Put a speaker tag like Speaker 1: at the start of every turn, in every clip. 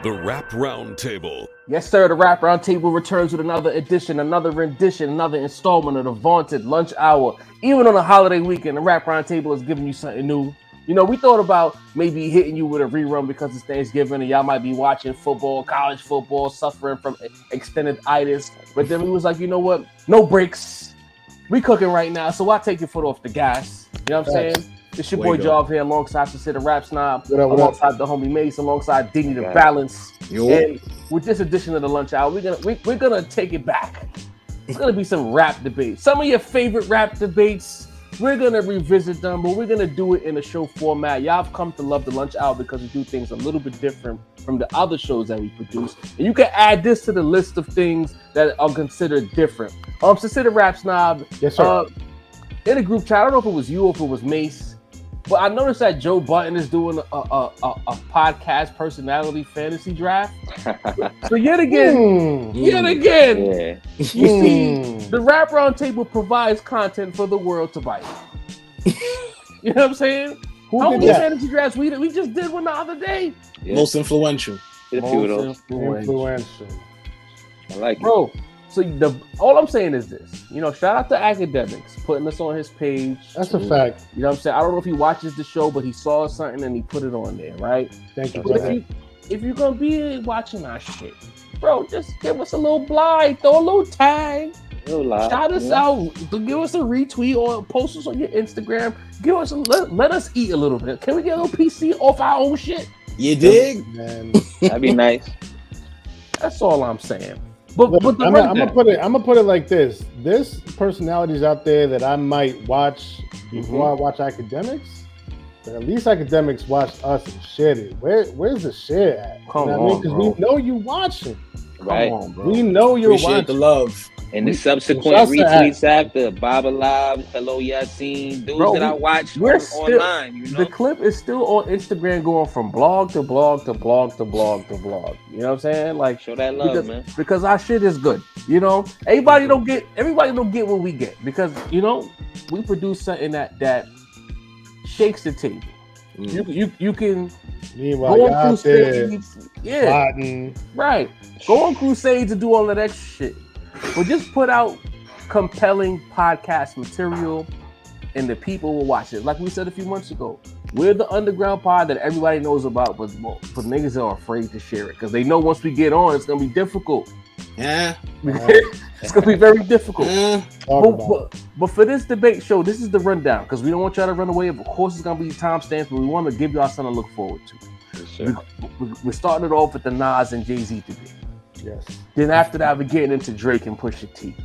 Speaker 1: The Rap Roundtable.
Speaker 2: Yes, sir. The Rap Roundtable returns with another edition, another rendition, another installment of the vaunted lunch hour. Even on a holiday weekend, the Rap Roundtable is giving you something new. You know, we thought about maybe hitting you with a rerun because it's Thanksgiving and y'all might be watching football, college football, suffering from extended itis. But then we was like, you know what? No breaks. We cooking right now, so I take your foot off the gas. You know what I'm saying? It's your boy Job here alongside Sincere Rap Snob, alongside the homie Mace, alongside Diggy the Balance. And with this edition of the lunch hour, we're gonna take it back. It's gonna be some rap debates. Some of your favorite rap debates. We're gonna revisit them, but we're gonna do it in a show format. Y'all have come to love the lunch hour because we do things a little bit different from the other shows that we produce. And you can add this to the list of things that are considered different. Sincere Rap Snob.
Speaker 3: Yes, sir.
Speaker 2: In a group chat, I don't know if it was you or if it was Mace. But I noticed that Joe Button is doing a podcast personality fantasy draft. So yet again, you see, the Rap Roundtable provides content for the world to bite. You know what I'm saying? How many fantasy drafts we just did one the other day?
Speaker 4: Yeah. Most influential.
Speaker 2: Influential.
Speaker 4: I like it.
Speaker 2: Bro. So all I'm saying is this, you know, shout out to Academics putting this on his page.
Speaker 3: That's a fact.
Speaker 2: You know what I'm saying? I don't know if he watches the show, but he saw something and he put it on there, right?
Speaker 3: Thank you.
Speaker 2: If you're going to be watching our shit, bro, just give us a little blind, throw a little tag, shout us out, give us a retweet or post us on your Instagram. Give us let us eat a little bit. Can we get a little PC off our own shit?
Speaker 4: You dig?
Speaker 3: Man.
Speaker 4: That'd be nice.
Speaker 2: That's all I'm saying. But
Speaker 3: I'm gonna put it like this. There's personalities out there that I might watch before I watch Academics. But at least Academics watched us and shared it. Where's the share at?
Speaker 2: Come on,
Speaker 3: because we know you watching.
Speaker 4: Right.
Speaker 2: Come on, bro.
Speaker 3: We know you're
Speaker 4: Appreciate
Speaker 3: watching.
Speaker 4: the love.
Speaker 5: And the subsequent retweets after Baba Live, Hello Yassine, those that I watch online. You know?
Speaker 2: The clip is still on Instagram going from blog to blog to blog to blog to blog. You know what I'm saying? Like,
Speaker 5: show that love, man.
Speaker 2: Because our shit is good. You know, everybody don't get what we get because, you know, we produce something that shakes the table. You can go on crusades. Right. Go on crusades and do all of that shit. But just put out compelling podcast material and the people will watch it. Like we said a few months ago, we're the underground pod that everybody knows about, but niggas are afraid to share it because they know once we get on, it's going to be difficult.
Speaker 4: Yeah.
Speaker 2: It's going to be very difficult. But for this debate show, this is the rundown because we don't want y'all to run away. Of course, it's going to be timestamps, but we want to give y'all something to look forward to.
Speaker 5: Sure.
Speaker 2: We're starting it off with the Nas and Jay-Z debate.
Speaker 3: Yes.
Speaker 2: Then after that, we're getting into Drake and Pusha T.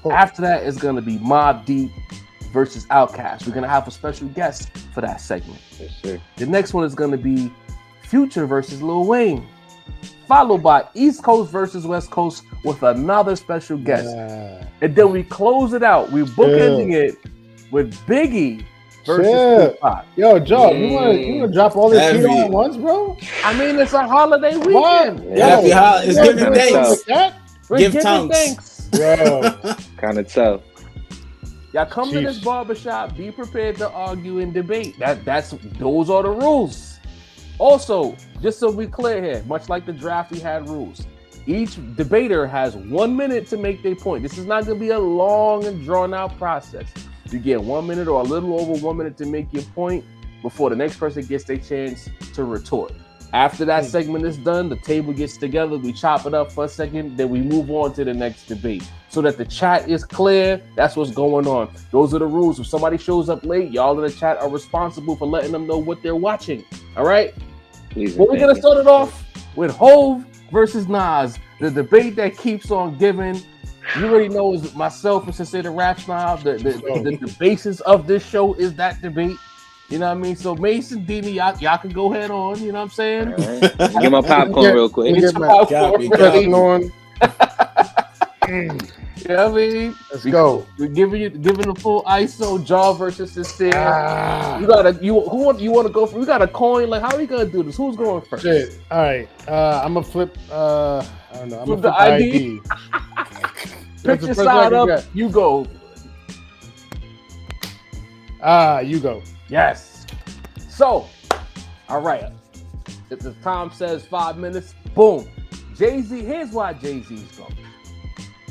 Speaker 2: After that, it's going to be Mobb Deep versus Outkast. We're going to have a special guest for that segment.
Speaker 5: Yes, sir.
Speaker 2: The next one is going to be Future versus Lil Wayne, followed by East Coast versus West Coast with another special guest. And then we close it out. We're bookending it with Biggie versus Tupac.
Speaker 3: Yo, Joe, you wanna drop all this heat all at once, bro?
Speaker 2: I mean, it's a holiday weekend.
Speaker 4: It's giving thanks.
Speaker 2: Give thanks.
Speaker 3: Yo.
Speaker 5: Kind of tough.
Speaker 2: Y'all come to this barbershop, be prepared to argue and debate. Those are the rules. Also, just so we're clear here, much like the draft, we had rules. Each debater has 1 minute to make their point. This is not going to be a long and drawn-out process. You get 1 minute or a little over 1 minute to make your point before the next person gets their chance to retort. After that segment is done, the table gets together, we chop it up for a second, then we move on to the next debate. So that the chat is clear, that's what's going on. Those are the rules. If somebody shows up late, y'all in the chat are responsible for letting them know what they're watching. All right? Well, we're going to start it off with Hove versus Nas, the debate that keeps on giving. You already know is myself and Sincere Rap Snob. The basis of this show is that debate. You know what I mean? So Mason, Dini, y'all can go head on. You know what I'm saying?
Speaker 5: Right. Get my popcorn real quick.
Speaker 2: Get your popcorn ready.
Speaker 3: On.
Speaker 2: You know what I mean?
Speaker 3: Let's go.
Speaker 2: We're giving the full ISO Jaw versus Sincere. You want to go for? We got a coin. Like, how are we gonna do this? Who's going first?
Speaker 3: Shit. All right. I'm gonna flip. I don't know. I'm
Speaker 2: flip
Speaker 3: gonna flip the ID.
Speaker 2: Pick your side up. You go.
Speaker 3: You go.
Speaker 2: Yes. So, all right. If the time says 5 minutes, boom. Jay-Z, here's why Jay-Z's go.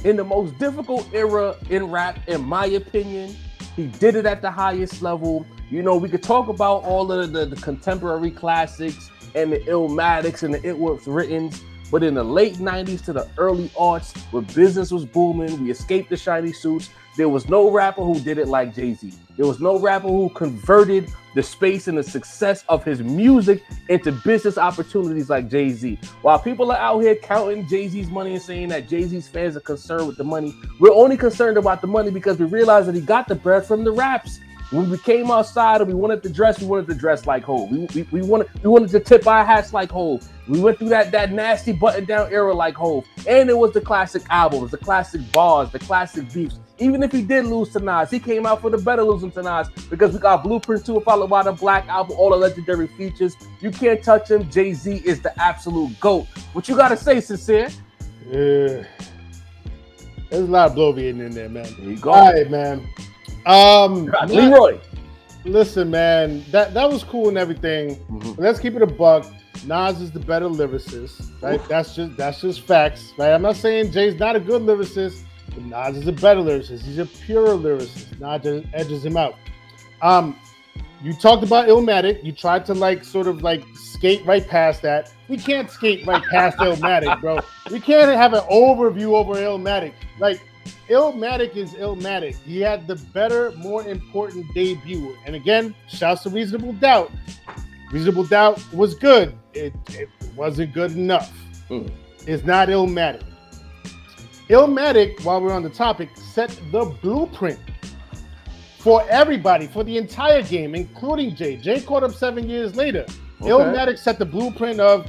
Speaker 2: In the most difficult era in rap, in my opinion, he did it at the highest level. You know, we could talk about all of the contemporary classics and the Illmatics and the It Was Writtens, but in the late 90s to the early aughts, where business was booming, we escaped the shiny suits, there was no rapper who did it like Jay-Z. There was no rapper who converted the space and the success of his music into business opportunities like Jay-Z. While people are out here counting Jay-Z's money and saying that Jay-Z's fans are concerned with the money, we're only concerned about the money because we realize that he got the bread from the raps. When we came outside and we wanted to dress like Hov. We wanted to tip our hats like Hov. We went through that nasty button-down era like Hov. And it was the classic albums, the classic bars, the classic beefs. Even if he did lose to Nas, he came out for the better losing to Nas because we got Blueprint 2 followed by the Black Album, all the legendary features. You can't touch him. Jay-Z is the absolute GOAT. What you got to say, Sincere?
Speaker 3: Yeah. There's a lot of bloviating in there, man.
Speaker 2: There you go.
Speaker 3: All right, man.
Speaker 2: Leroy.
Speaker 3: Listen, man, that was cool and everything. But let's keep it a buck. Nas is the better lyricist, right? That's just facts, right? I'm not saying Jay's not a good lyricist, but Nas is a better lyricist. He's a pure lyricist. Nas just edges him out. You talked about Illmatic. You tried to sort of skate right past that. We can't skate right past Illmatic, bro. We can't have an overview over Illmatic. Illmatic is Illmatic. He had the better, more important debut. And again, shouts to Reasonable Doubt. Reasonable Doubt was good. It wasn't good enough. It's not Illmatic. Illmatic, while we're on the topic, set the blueprint for everybody, for the entire game, including Jay. Jay caught up 7 years later. Okay. Illmatic set the blueprint of,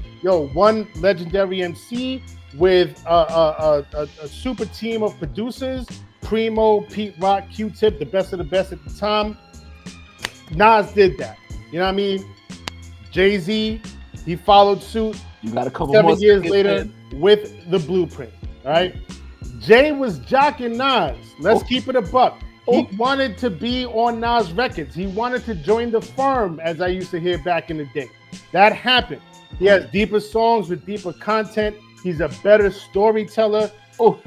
Speaker 3: one legendary MC with a super team of producers, Primo, Pete Rock, Q-Tip, the best of the best at the time. Nas did that. You know what I mean? Jay-Z, he followed suit.
Speaker 2: You got a couple
Speaker 3: 7 years later with the blueprint. All right. Jay was jocking Nas. Let's keep it a buck. He wanted to be on Nas Records. He wanted to join the firm, as I used to hear back in the day. That happened. He has deeper songs with deeper content. He's a better storyteller.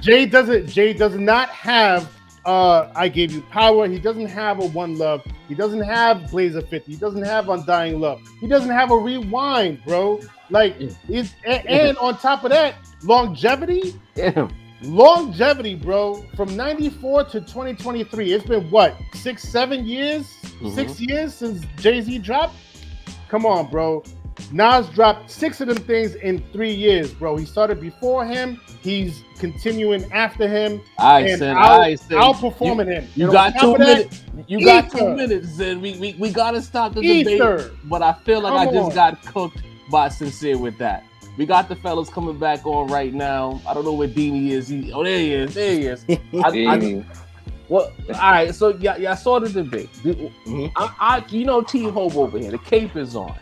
Speaker 3: Jay does not have I Gave You Power. He doesn't have a One Love. He doesn't have Blazer 50. He doesn't have Undying Love. He doesn't have a Rewind, bro. And on top of that, longevity. Longevity, bro. From 94 to 2023. It's been what? 6 years? 6 years since Jay-Z dropped? Come on, bro. Nas dropped 6 of them things in 3 years, bro. He started before him. He's continuing after him. Outperforming him.
Speaker 2: You got 2 minutes. You got 2 minutes, Zen. We gotta stop the debate. But I feel like I just got cooked by Sincere with that. We got the fellas coming back on right now. I don't know where Deanie is. There he is. There he is. Well, all right. So y'all saw the debate. T-Hope over here. The cape is on.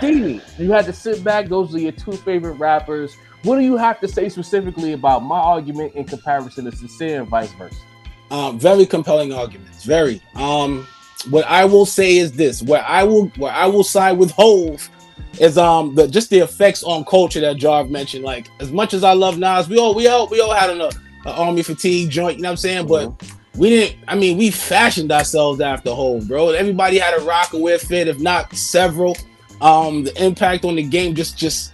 Speaker 2: Deanie, you had to sit back. Those are your 2 favorite rappers. What do you have to say specifically about my argument in comparison to Sincere and vice versa?
Speaker 4: Very compelling arguments. Very. What I will say is this: where I will side with Hov is the effects on culture that Jarv mentioned. Like, as much as I love Nas, we all had an army fatigue joint. You know what I'm saying? But we didn't. I mean, we fashioned ourselves after Hov, bro. Everybody had a Rockaware fit, if not several. The impact on the game, just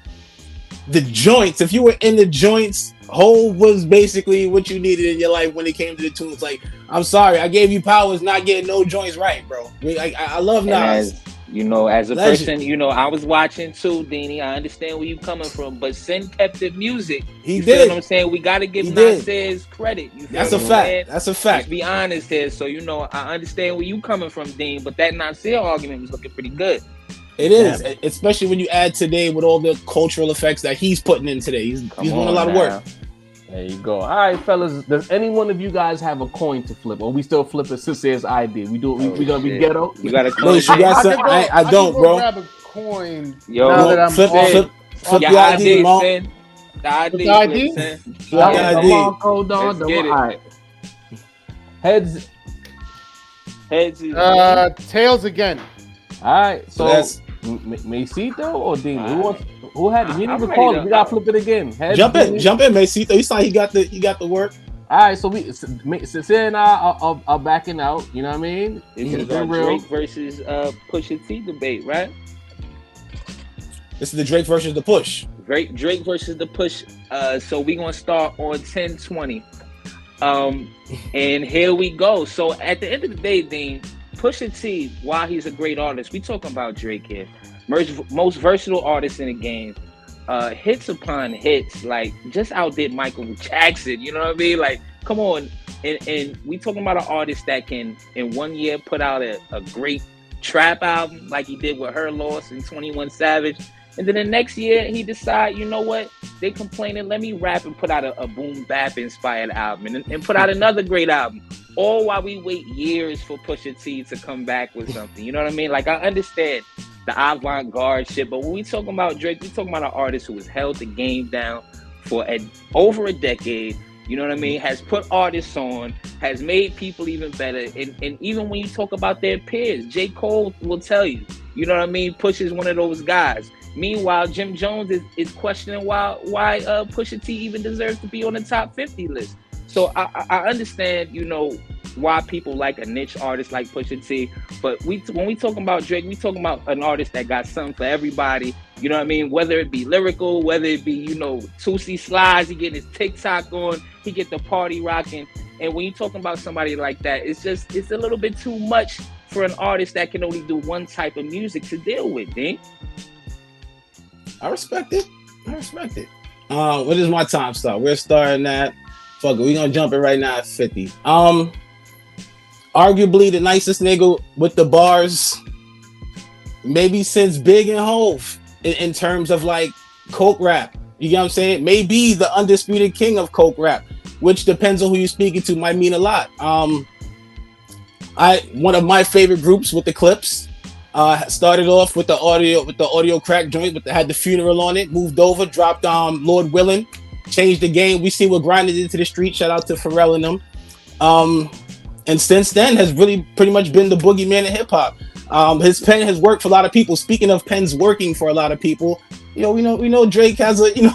Speaker 4: the joints. If you were in the joints, Hov was basically what you needed in your life when it came to the tunes. Like, I'm sorry, I Gave You Power is not getting no joints right, bro. I love Nas.
Speaker 5: As a person, I was watching too, Deanie. I understand where you coming from, but Sin kept the music.
Speaker 4: He did.
Speaker 5: You know what I'm saying? We got to give Nas credit.
Speaker 4: That's a fact. That's a fact.
Speaker 5: Let's be honest here. So, I understand where you coming from, Dean, but that Nasir argument was looking pretty good.
Speaker 4: It is, especially when you add today with all the cultural effects that he's putting in today. He's doing a lot of work.
Speaker 2: There you go. All right, fellas. Does any one of you guys have a coin to flip, or we still flipping Sincere's idea? We gonna be ghetto.
Speaker 5: You got a coin?
Speaker 4: I don't, bro.
Speaker 3: Grab a coin.
Speaker 5: Yo,
Speaker 3: now that I'm
Speaker 4: flip the ID, man.
Speaker 5: The ID.
Speaker 2: Come on, hold on. All right. Heads.
Speaker 3: Tails again.
Speaker 2: All right. So Macito or Dino? Who had it? We didn't recall it. We got to flip it again.
Speaker 4: Jump in, Macito. You saw he got the work.
Speaker 2: All right, so Sincere and I are backing out. You know what I mean?
Speaker 5: This is our Drake versus Pusha T debate, right?
Speaker 4: This is the Drake versus the Push.
Speaker 5: Drake versus the Push. So we're gonna start on 10-20. And here we go. So at the end of the day, Dean, Pusha T, while he's a great artist, we talking about Drake here. Most versatile artist in the game. Hits upon hits, like just outdid Michael Jackson. You know what I mean? Like, come on. And we talking about an artist that can, in 1 year, put out a great trap album like he did with Her Loss and 21 Savage. And then the next year, he decide, you know what? They complaining, let me rap and put out a boom bap inspired album and put out another great album. All while we wait years for Pusha T to come back with something. You know what I mean? Like, I understand the avant-garde shit, but when we talking about Drake, we talking about an artist who has held the game down for over a decade. You know what I mean? Has put artists on, has made people even better. And even when you talk about their peers, J. Cole will tell you, you know what I mean? Push is one of those guys. Meanwhile, Jim Jones is questioning why Pusha T even deserves to be on the top 50 list. So I understand, you know, why people like a niche artist like Pusha T. But when we talking about Drake, we talking about an artist that got something for everybody. You know what I mean? Whether it be lyrical, whether it be, you know, Tootsie Slides, he getting his TikTok on, he get the party rocking. And when you talking about somebody like that, it's a little bit too much for an artist that can only do one type of music to deal with, Ding.
Speaker 4: I respect it. What is my time start? We're starting at, fuck it, we're gonna jump it right now at 50. Arguably the nicest nigga with the bars, maybe since Big and Hove, in terms of like coke rap. You get what I'm saying? Maybe the undisputed king of coke rap, which depends on who you're speaking to, might mean a lot. One of my favorite groups with the Clips. Started off with the audio crack joint, had the funeral on it, moved over, dropped Lord Willin', changed the game. We see what Grinded into the street. Shout out to Pharrell and them. And since then has really pretty much been the boogeyman of hip hop. His pen has worked for a lot of people. Speaking of pens working for a lot of people, you know, we know Drake has an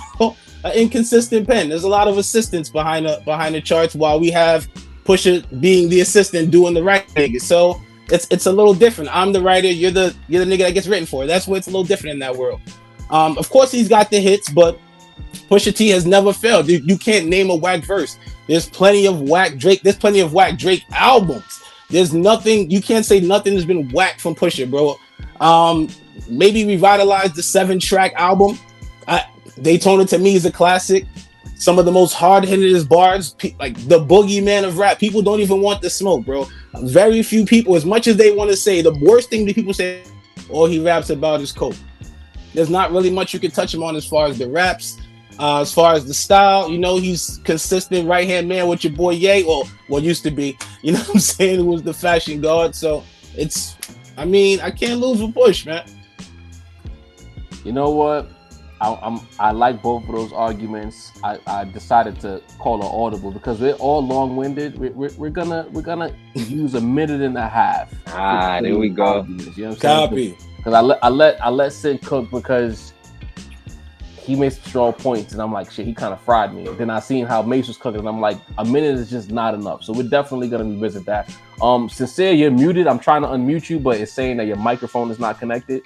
Speaker 4: inconsistent pen. There's a lot of assistance behind the charts, while we have Pusha being the assistant doing the right thing. So it's a little different. I'm the writer, you're the nigga that gets written for. That's where it's a little different in that world. Of course he's got the hits, but Pusha T has never failed. You can't name a whack verse. There's plenty of whack Drake. There's plenty of whack Drake albums. There's nothing, you can't say nothing has been whack from Pusha, bro. Maybe revitalized the 7-track album. Daytona to me is a classic. Some of the most hard-hitting bars, like the boogeyman of rap. People don't even want the smoke, bro. Very few people, as much as they want to say, the worst thing that people say, all he raps about is coke. There's not really much you can touch him on as far as the raps, as far as the style. You know, he's consistent right-hand man with your boy Ye, or what used to be, you know what I'm saying, who was the fashion guard. So I can't lose with Push, man.
Speaker 2: You know what? I like both of those arguments. I decided to call an audible because we're all long-winded. We're gonna use a minute and a half.
Speaker 5: There we go.
Speaker 2: You know what I'm saying?
Speaker 4: Copy.
Speaker 2: Because I let Sid cook because he made some strong points, and I'm like, shit, he kind of fried me. Then I seen how Mace was cooking, and I'm like, a minute is just not enough. So we're definitely gonna revisit that. Sincere, you're muted. I'm trying to unmute you, but it's saying that your microphone is not connected.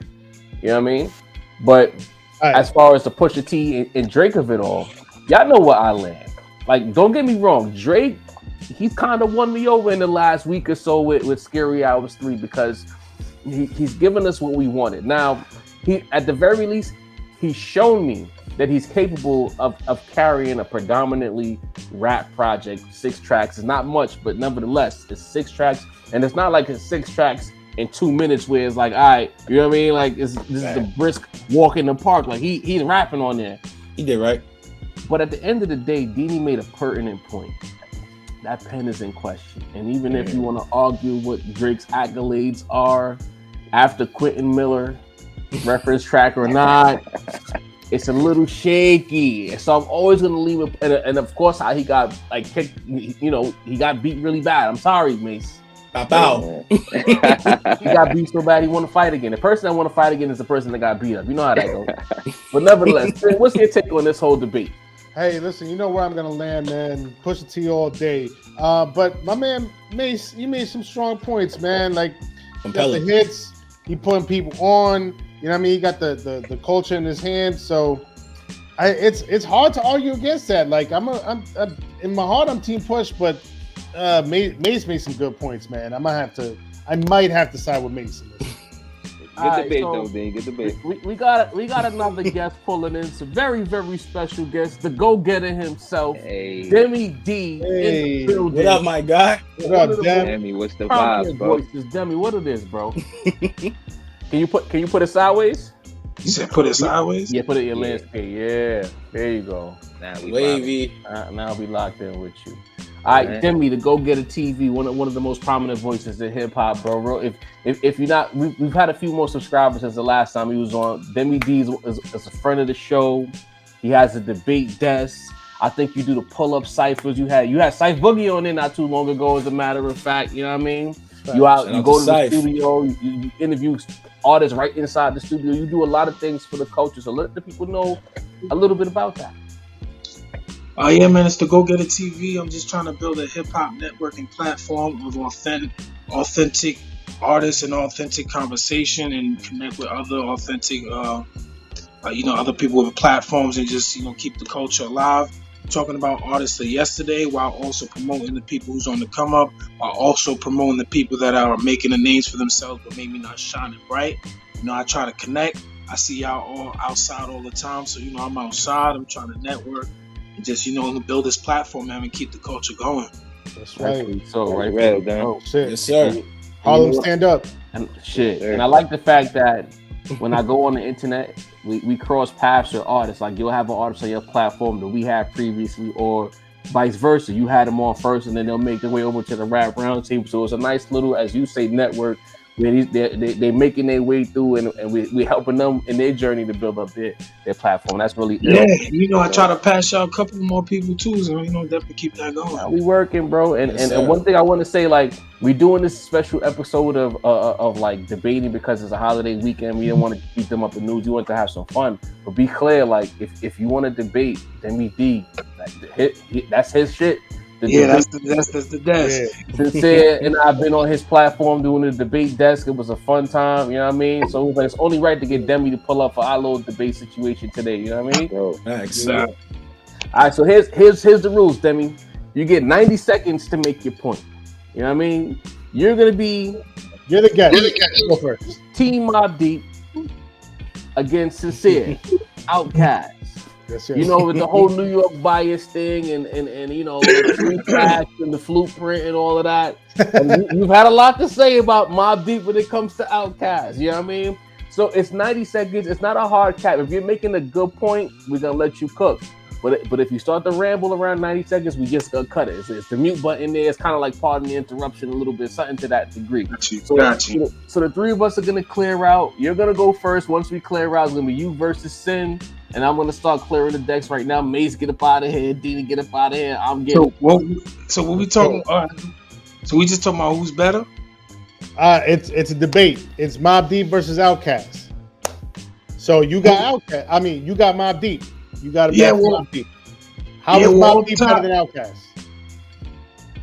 Speaker 2: You know what I mean? But as far as the Pusha T and Drake of it all, y'all know where I land. Like, don't get me wrong, Drake, he's kind of won me over in the last week or so with Scary Hours 3 because he's given us what we wanted. Now, he at the very least, he's shown me that he's capable of carrying a predominantly rap project. 6 tracks is not much, but nevertheless, it's 6 tracks, and it's not like it's 6 tracks in 2 minutes where it's like, all right, you know what I mean? Like, this is a brisk walk in the park. Like, he's rapping on there.
Speaker 4: He did, right?
Speaker 2: But at the end of the day, Dini made a pertinent point. That pen is in question. And even if you want to argue what Drake's accolades are after Quentin Miller, reference track or not, it's a little shaky. So I'm always going to leave it. And of course, how he got, like, kicked, you know, he got beat really bad. I'm sorry, Mace.
Speaker 4: Bow.
Speaker 2: He got beat so bad he want to fight again. The person that want to fight again is the person that got beat up. You know how that goes. But nevertheless, what's your take on this whole debate?
Speaker 3: Hey, listen, you know where I'm gonna land, man. Pusha T all day. But my man Mace, he made some strong points, man. Like he got the hits, he putting people on. You know what I mean? He got the culture in his hands. So it's hard to argue against that. Like I'm in my heart, I'm Team Push, but Mace made some good points, man. I might have to side with Mace.
Speaker 5: Good debate, though, Dean. Good debate.
Speaker 2: We got another guest pulling in. Some very, very special guest, the go-getter himself, Demi D.
Speaker 3: Hey.
Speaker 2: In the building.
Speaker 4: What up, my guy?
Speaker 3: What up,
Speaker 5: Demi? What's the vibes, bro?
Speaker 2: Voices. Demi, what it is, bro? Can you put it sideways?
Speaker 6: You said put it sideways?
Speaker 2: Yeah, put it in your landscape. Yeah, there you go.
Speaker 5: Nah, we
Speaker 4: Wavy.
Speaker 2: Now we locked in with you. All right, Demi, the Go Getter TV, one of the most prominent voices in hip hop, bro. If you're not, we've had a few more subscribers since the last time he was on. Demi D is a friend of the show. He has a debate desk. I think you do the pull up ciphers. You had Cyph Boogie on there not too long ago, as a matter of fact. You know what I mean? You go to the studio, you interview artists right inside the studio. You do a lot of things for the culture. So let the people know a little bit about that.
Speaker 6: Yeah, man, it's the Go Getter TV. I'm just trying to build a hip hop networking platform of authentic artists and authentic conversation, and connect with other authentic, other people with platforms, and just keep the culture alive. Talking about artists of yesterday, while also promoting the people who's on the come up, while also promoting the people that are making the names for themselves, but maybe not shining bright. I try to connect. I see y'all all outside all the time, so I'm outside. I'm trying to network. And just build this platform, man, and keep the culture going.
Speaker 3: That's right.
Speaker 2: So right,
Speaker 5: man.
Speaker 3: Shit.
Speaker 4: Yes, sir.
Speaker 3: Harlem, stand up.
Speaker 2: And shit. And I like the fact that when I go on the internet, we cross paths with artists. Like you'll have an artist on your platform that we had previously, or vice versa. You had them on first, and then they'll make their way over to the rap roundtable. So it's a nice little, as you say, network where they're making their way through, and we helping them in their journey to build up their platform. That's really
Speaker 6: ill. I try to pass y'all a couple more people too, so definitely keep that going.
Speaker 2: We working, bro. And one thing I want to say, like, we doing this special episode of like debating because it's a holiday weekend. We didn't want to keep them up in news. We want to have some fun, but be clear, like if you want to debate, Demi D, that's his shit.
Speaker 6: That's the desk.
Speaker 3: Yeah.
Speaker 2: Sincere and I've been on his platform doing the debate desk. It was a fun time, you know what I mean? So it's only right to get Demi to pull up for our little debate situation today, you know what I mean?
Speaker 6: Exactly.
Speaker 2: All right, so here's the rules, Demi. You get 90 seconds to make your point. You know what I mean? You're
Speaker 3: the guest. Go first.
Speaker 2: Team Mobb Deep against Sincere, Outkast.
Speaker 3: Yes.
Speaker 2: With the whole New York bias thing and the free cash and the blueprint and all of that. And you've had a lot to say about Mobb Deep when it comes to Outkast. You know what I mean? So it's 90 seconds. It's not a hard cap. If you're making a good point, we're gonna let you cook. But if you start to ramble around 90 seconds, we just gonna cut it. It's the mute button there. It's kind of like pardon the interruption a little bit, something to that degree. So the three of us are gonna clear out. You're gonna go first. Once we clear out, it's gonna be you versus Sin. And I'm gonna start clearing the decks right now. Mace, get up out of here. Dina, get up out of here. I'm getting.
Speaker 6: So what we talking? So we just talking about who's better?
Speaker 3: It's a debate. It's Mobb Deep versus Outkast. So you got Outkast. I mean, you got Mobb Deep. You got Mobb Deep. How is Mobb Deep better than Outkast?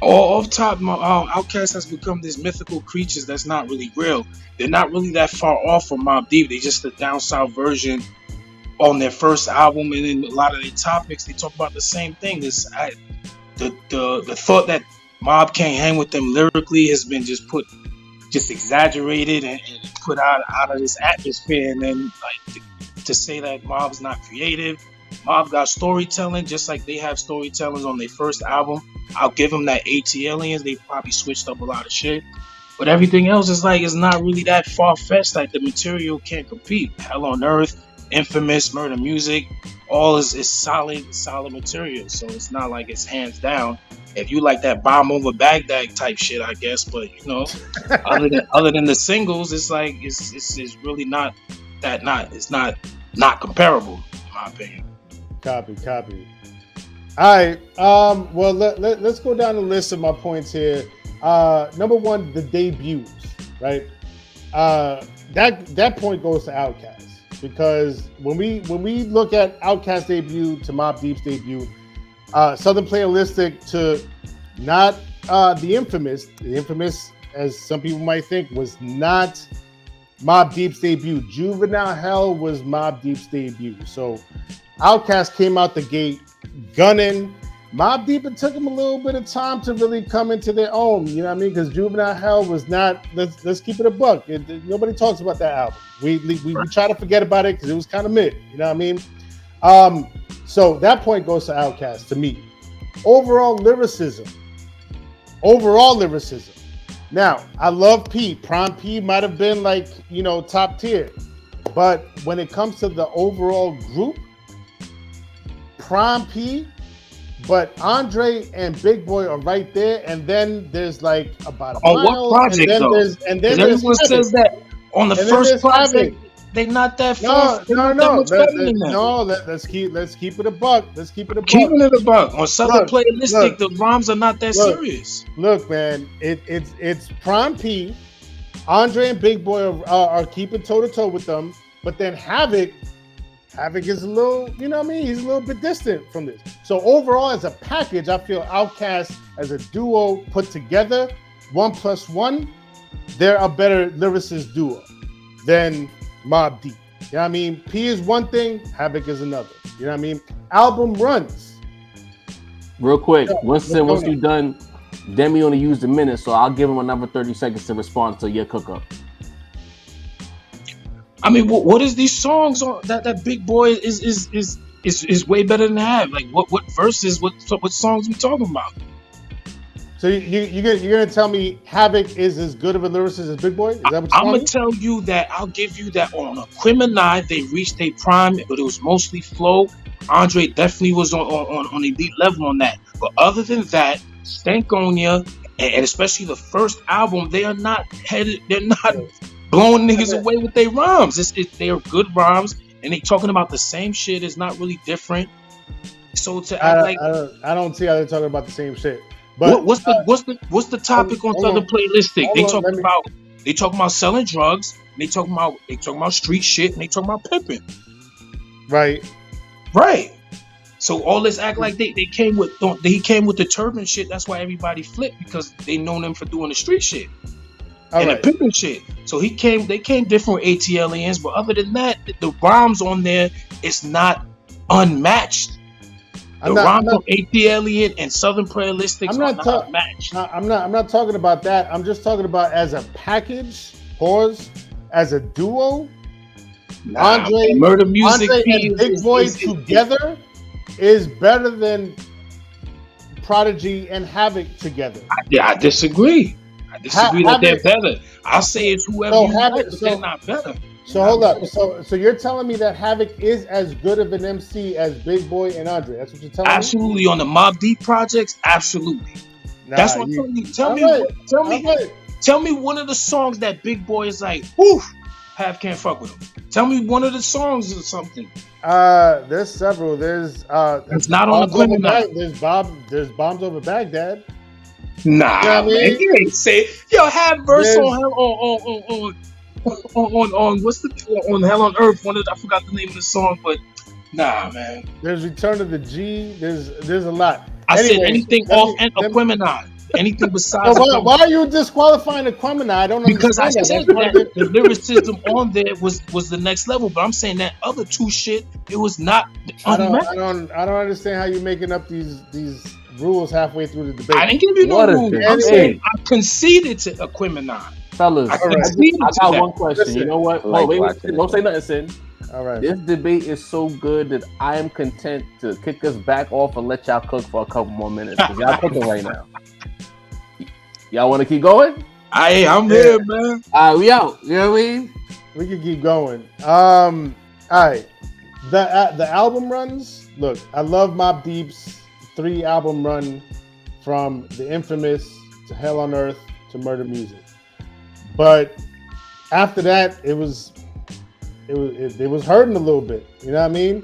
Speaker 6: Off top, Outkast has become these mythical creatures that's not really real. They're not really that far off from Mobb Deep. They're just a down south version on their first album, and in a lot of their topics, they talk about the same thing. The thought that Mobb can't hang with them lyrically has been just exaggerated and put out of this atmosphere. And then to say that Mobb's not creative, Mobb got storytelling, just like they have storytellers on their first album. I'll give them that. AT-Aliens, they probably switched up a lot of shit. But everything else is it's not really that far-fetched. Like the material can't compete. Hell on Earth, Infamous, Murder Music, all is solid material. So it's not like it's hands down. If you like that Bomb Over Baghdad type shit, I guess. But other than the singles, it's it's really not that. It's not comparable, in my opinion.
Speaker 3: Copy. All right. Well, let's go down the list of my points here. Number one, the debuts, right? That point goes to Outkast because when we look at Outkast debut to Mobb Deep's debut, Southern Playalistic to not the infamous as some people might think was not Mobb Deep's debut. Juvenile Hell was Mobb Deep's debut. So Outkast came out the gate gunning. Mobb Deep, it took him a little bit of time to really come into their own, you know what I mean? Because Juvenile Hell was not, let's keep it a buck. Nobody talks about that album. We try to forget about it because it was kind of mid, you know what I mean? So that point goes to Outkast to me. Overall lyricism. Now, I love P. Prime P might have been like, top tier. But when it comes to the overall group, Prime P, but Andre and Big Boy are right there, and then there's like about a mile.
Speaker 6: What project
Speaker 3: and then
Speaker 6: though?
Speaker 3: And then
Speaker 6: everyone says that on the first project, they not that far.
Speaker 3: No. Let's keep it a buck.
Speaker 6: Keeping it a buck. On Southern Playalistic, the rhymes are not that serious.
Speaker 3: Look, man, it's Prime P, Andre and Big Boy are keeping toe to toe with them, but then Havoc is a little, you know what I mean? He's a little bit distant from this. So overall, as a package, I feel Outkast as a duo put together, 1+1, they're a better lyricist duo than Mobb Deep. You know what I mean? P is one thing, Havoc is another. You know what I mean? Album runs.
Speaker 2: Real quick, once you're done, Demi only used a minute, so I'll give him another 30 seconds to respond to your cook up.
Speaker 6: I mean, what is these songs on that Big Boy is way better than Have? Like what verses, what songs we talking about?
Speaker 3: So you're gonna tell me Havoc is as good of a lyricist as Big Boy? Is that what you're
Speaker 6: I'm gonna tell you that. I'll give you that on Aquemini they reached their prime, but it was mostly flow. Andre definitely was on elite level on that. But other than that, Stankonia and especially the first album, they are not headed. They're not blowing niggas away with their rhymes. They are good rhymes, and they talking about the same shit. It's not really different. So to act like
Speaker 3: I don't see how they're talking about the same shit. But
Speaker 6: what's the topic on Southern Playalistic? They talking about selling drugs. They talking about street shit, and they talking about pimping.
Speaker 3: Right.
Speaker 6: So all this act like they came with the turban shit. That's why everybody flipped, because they know them for doing the street shit the pimping shit. So they came different with ATLians, but other than that, the rhymes on there is not unmatched. The rhymes of ATLian and Southern Playalistic are not matched.
Speaker 3: I'm not talking about that. I'm just talking about as a package. Pause. As a duo. Andre,
Speaker 6: Murder Music,
Speaker 3: and Big Boy together is better than Prodigy and Havoc together.
Speaker 6: I disagree. That they're better. I'll say it's whoever you like, but they're not better.
Speaker 3: So hold up. So you're telling me that Havoc is as good of an MC as Big Boy and Andre? That's what you're telling me?
Speaker 6: Absolutely. On the Mobb Deep projects, absolutely. That's what I'm telling you. Tell me one of the songs that Big Boy is like, whew, Have can't fuck with him. Tell me one of the songs or something.
Speaker 3: There's several. There's
Speaker 6: it's not on the
Speaker 3: Criminal. There's Bombs Over Baghdad.
Speaker 6: Nah, you know what I mean? You ain't say Have verse on on Hell on Earth. I forgot the name of the song, but nah, man.
Speaker 3: There's Return of the G. There's a lot.
Speaker 6: I said anything off Aquemini. Anything besides.
Speaker 3: Why are you disqualifying Aquemini? I don't understand.
Speaker 6: Because I said that the lyricism on there was the next level, but I'm saying that other two shit, it was not.
Speaker 3: I don't understand how you're making up these rules halfway through the debate.
Speaker 6: I didn't give you no rules. I'm saying I conceded to Aquemini.
Speaker 2: Fellas, I got one question. Listen, you know what? Wait, don't say nothing, Sin.
Speaker 3: All right.
Speaker 2: This debate is so good that I am content to kick us back off and let y'all cook for a couple more minutes, because y'all cooking right now. Y'all want to keep going?
Speaker 6: I'm here, man.
Speaker 2: All right, we out. You know what I mean?
Speaker 3: We can keep going. All right. The album runs. Look, I love Mobb Deep's 3 album run, from The Infamous to Hell on Earth to Murder Music. But after that, it was hurting a little bit. You know what I mean?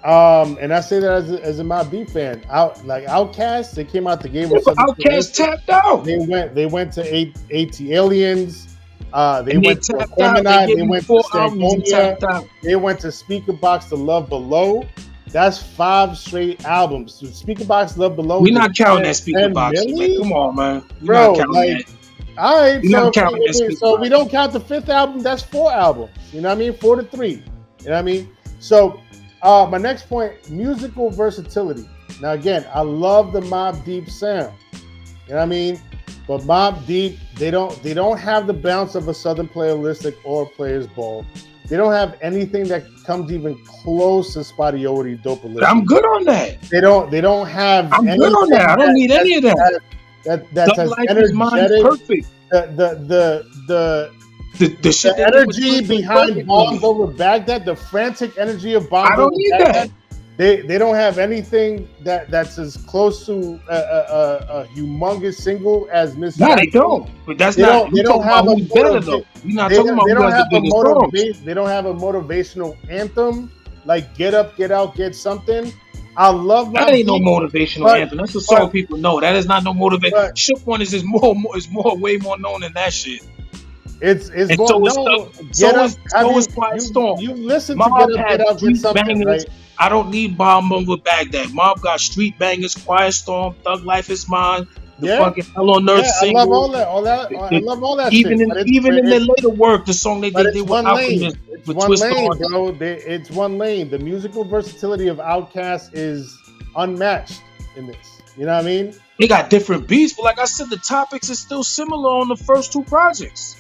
Speaker 3: And I say that as a Mobb Deep fan. Outkast, they came out the game with something.
Speaker 6: Outkast tapped out.
Speaker 3: They went to AT Aliens. They
Speaker 6: And
Speaker 3: went to
Speaker 6: tapped out.
Speaker 3: Aquemini.
Speaker 6: They
Speaker 3: They went to
Speaker 6: 4 albums and tapped
Speaker 3: Stankonia.
Speaker 6: out.
Speaker 3: They went to Speakerbox to Love Below. That's 5 straight albums. So Speakerbox Love Below.
Speaker 6: We're not counting that speaker
Speaker 3: 10
Speaker 6: box.
Speaker 3: million?
Speaker 6: Man. Come on, man. We're
Speaker 3: Bro,
Speaker 6: not counting
Speaker 3: like,
Speaker 6: that.
Speaker 3: all right,
Speaker 6: We're not counting that speaker
Speaker 3: so
Speaker 6: box.
Speaker 3: we don't count the 5th album. That's 4 albums. You know what I mean? 4 to 3. You know what I mean? So my next point: musical versatility. Now again, I love the Mobb Deep sound. You know what I mean? But Mobb Deep, they don't have the bounce of a Southern Playalistic or Players Ball. They don't have anything that comes even close to Spotty Dopealistic.
Speaker 6: I'm good on that.
Speaker 3: They don't have.
Speaker 6: I'm good on that. I don't need any of that.
Speaker 3: That's
Speaker 6: Thug Life is mine is perfect. The shit
Speaker 3: The
Speaker 6: they do with
Speaker 3: energy
Speaker 6: Pusha
Speaker 3: behind
Speaker 6: perfect.
Speaker 3: Bombs Over Baghdad, the frantic energy of Bombs
Speaker 6: I don't
Speaker 3: Over
Speaker 6: need
Speaker 3: Baghdad,
Speaker 6: that.
Speaker 3: they don't have anything that's as close to a humongous single as Miss.
Speaker 6: No, they don't. But that's
Speaker 3: They
Speaker 6: not.
Speaker 3: don't. They
Speaker 6: You
Speaker 3: don't
Speaker 6: talking
Speaker 3: have
Speaker 6: about
Speaker 3: a
Speaker 6: who's better though. You're not
Speaker 3: They
Speaker 6: talking about who
Speaker 3: don't
Speaker 6: has
Speaker 3: have
Speaker 6: the
Speaker 3: a
Speaker 6: biggest songs.
Speaker 3: motivation. They don't have a motivational anthem like "Get Up, Get Out, Get Something." I love
Speaker 6: That
Speaker 3: Mobb
Speaker 6: ain't no
Speaker 3: Deep,
Speaker 6: motivational
Speaker 3: but-
Speaker 6: anthem. That's a song
Speaker 3: but-
Speaker 6: people know. That is not no motivation.
Speaker 3: but-
Speaker 6: Shook One is way more known than that shit.
Speaker 3: It's
Speaker 6: And
Speaker 3: more,
Speaker 6: so is
Speaker 3: no,
Speaker 6: Thug-
Speaker 3: Get
Speaker 6: so
Speaker 3: Up.
Speaker 6: is-
Speaker 3: I
Speaker 6: so
Speaker 3: mean,
Speaker 6: is Quiet Storm.
Speaker 3: You listen to
Speaker 6: Mobb
Speaker 3: Get Up,
Speaker 6: had
Speaker 3: Get Out, Get
Speaker 6: street
Speaker 3: Something,
Speaker 6: bangers.
Speaker 3: right?
Speaker 6: I don't need Bomb Over Baghdad. Mob got street bangers, Quiet Storm, Thug Life is Mine, the
Speaker 3: Yeah.
Speaker 6: fucking Hell on Earth
Speaker 3: Yeah, I
Speaker 6: single.
Speaker 3: love all that. I love all that
Speaker 6: Even
Speaker 3: shit. but
Speaker 6: in their
Speaker 3: it's-
Speaker 6: later work, the song they
Speaker 3: but
Speaker 6: did
Speaker 3: it's
Speaker 6: with
Speaker 3: one lane.
Speaker 6: Alchemist
Speaker 3: It's
Speaker 6: with
Speaker 3: one
Speaker 6: Twist
Speaker 3: lane,
Speaker 6: on.
Speaker 3: bro. It's one lane. The musical versatility of Outkast is unmatched in this. You know what I mean?
Speaker 6: They got different beats, but like I said, the topics is still similar on the first 2 projects.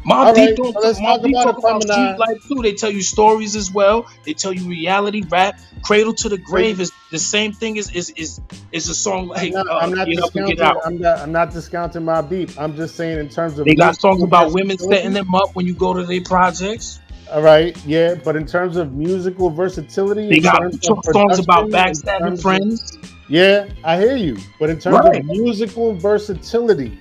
Speaker 3: All
Speaker 6: Mobb
Speaker 3: right,
Speaker 6: Deep don't
Speaker 3: so let's
Speaker 6: Mobb
Speaker 3: talk
Speaker 6: Deep
Speaker 3: about
Speaker 6: talk about
Speaker 3: Aquemini.
Speaker 6: street life too. They tell you stories as well. They tell you reality rap. Cradle to the Grave is the same thing as a song like
Speaker 3: I'm not
Speaker 6: Get Up and
Speaker 3: discounting.
Speaker 6: Get Out.
Speaker 3: I'm not discounting Mobb Deep. I'm just saying in terms of
Speaker 6: They got songs
Speaker 3: musical
Speaker 6: about women
Speaker 3: versatility.
Speaker 6: setting them up when you go to their projects.
Speaker 3: All right, yeah, but in terms of musical versatility,
Speaker 6: They
Speaker 3: in
Speaker 6: got
Speaker 3: terms of
Speaker 6: songs about
Speaker 3: production, in
Speaker 6: backstabbing
Speaker 3: terms of-
Speaker 6: friends.
Speaker 3: Yeah, I hear you. But in terms
Speaker 6: Right.
Speaker 3: of musical versatility,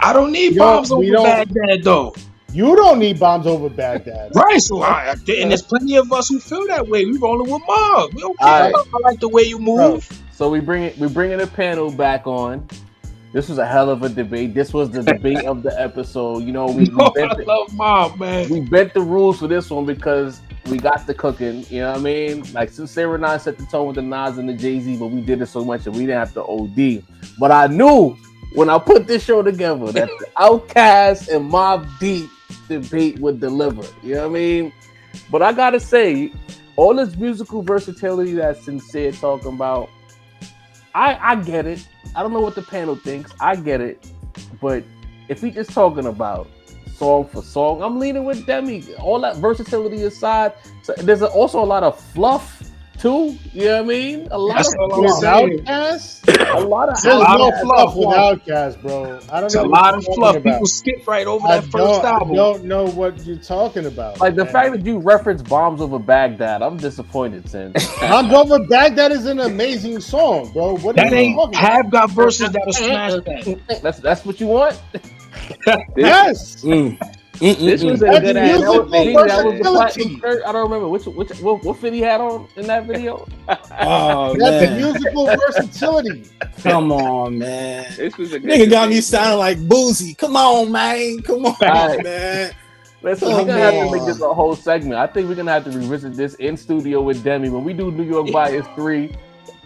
Speaker 6: I don't need
Speaker 3: We don't-
Speaker 6: Bombs
Speaker 3: we
Speaker 6: Over
Speaker 3: don't-
Speaker 6: Baghdad though.
Speaker 3: you don't need Bombs Over Baghdad.
Speaker 6: Right, so and there's plenty of us who feel that way. We rolling with Mob. We don't care.
Speaker 2: Alright.
Speaker 6: I like the way you move.
Speaker 2: So we bringing the panel back on. This was a hell of a debate. This was the debate of the episode. You know, we
Speaker 6: I
Speaker 2: bent
Speaker 6: love Mob, man.
Speaker 2: we bent the rules for this one because we got the cooking. You know what I mean? Like Sincere and I set the tone with the Nas and the Jay-Z, but we did it so much that we didn't have to OD. But I knew when I put this show together that the Outkast and Mobb Deep debate would deliver. You know what I mean? But I gotta say, all this musical versatility that Sincere talking about, I get it. I don't know what the panel thinks. I get it. But if we just talking about song for song, I'm leaning with Demi. All that versatility aside, so there's also a lot of fluff too. You know what I mean? A lot
Speaker 6: That's
Speaker 2: of
Speaker 6: all I'm
Speaker 3: With
Speaker 6: saying.
Speaker 3: Outkast,
Speaker 2: a lot of
Speaker 3: there's
Speaker 6: lot
Speaker 3: no
Speaker 6: of
Speaker 3: fluff
Speaker 6: fluff,
Speaker 3: with
Speaker 6: man.
Speaker 3: Outkast, bro. I don't
Speaker 6: It's
Speaker 3: know
Speaker 6: a
Speaker 3: what
Speaker 6: lot
Speaker 3: you're
Speaker 6: of
Speaker 3: talking
Speaker 6: fluff.
Speaker 3: about.
Speaker 6: People skip right over
Speaker 3: I
Speaker 6: that first album.
Speaker 3: don't know what you're talking about.
Speaker 2: like the
Speaker 3: man.
Speaker 2: fact that you reference Bombs Over Baghdad. I'm disappointed, Sin.
Speaker 3: Bombs Over Baghdad is an amazing song, bro. What are
Speaker 6: That
Speaker 3: you
Speaker 6: ain't
Speaker 3: talking about?
Speaker 6: have got verses that'll smash that.
Speaker 2: That's what you want.
Speaker 3: Yes.
Speaker 2: This was a
Speaker 3: That's
Speaker 2: good
Speaker 3: musical
Speaker 2: that was the platinum
Speaker 3: versatility.
Speaker 2: shirt. I don't remember what fit he had on in that video.
Speaker 4: Oh
Speaker 3: That's
Speaker 4: man,
Speaker 3: musical versatility.
Speaker 4: come on, man.
Speaker 5: This was a good
Speaker 4: Nigga got me
Speaker 5: debate,
Speaker 4: sounding like Boozy. Come on, man. Come on,
Speaker 2: Alright.
Speaker 4: man.
Speaker 2: Listen, we're gonna have to make this a whole segment. I think we're gonna have to revisit this in studio with Demi when we do New York Bias 3.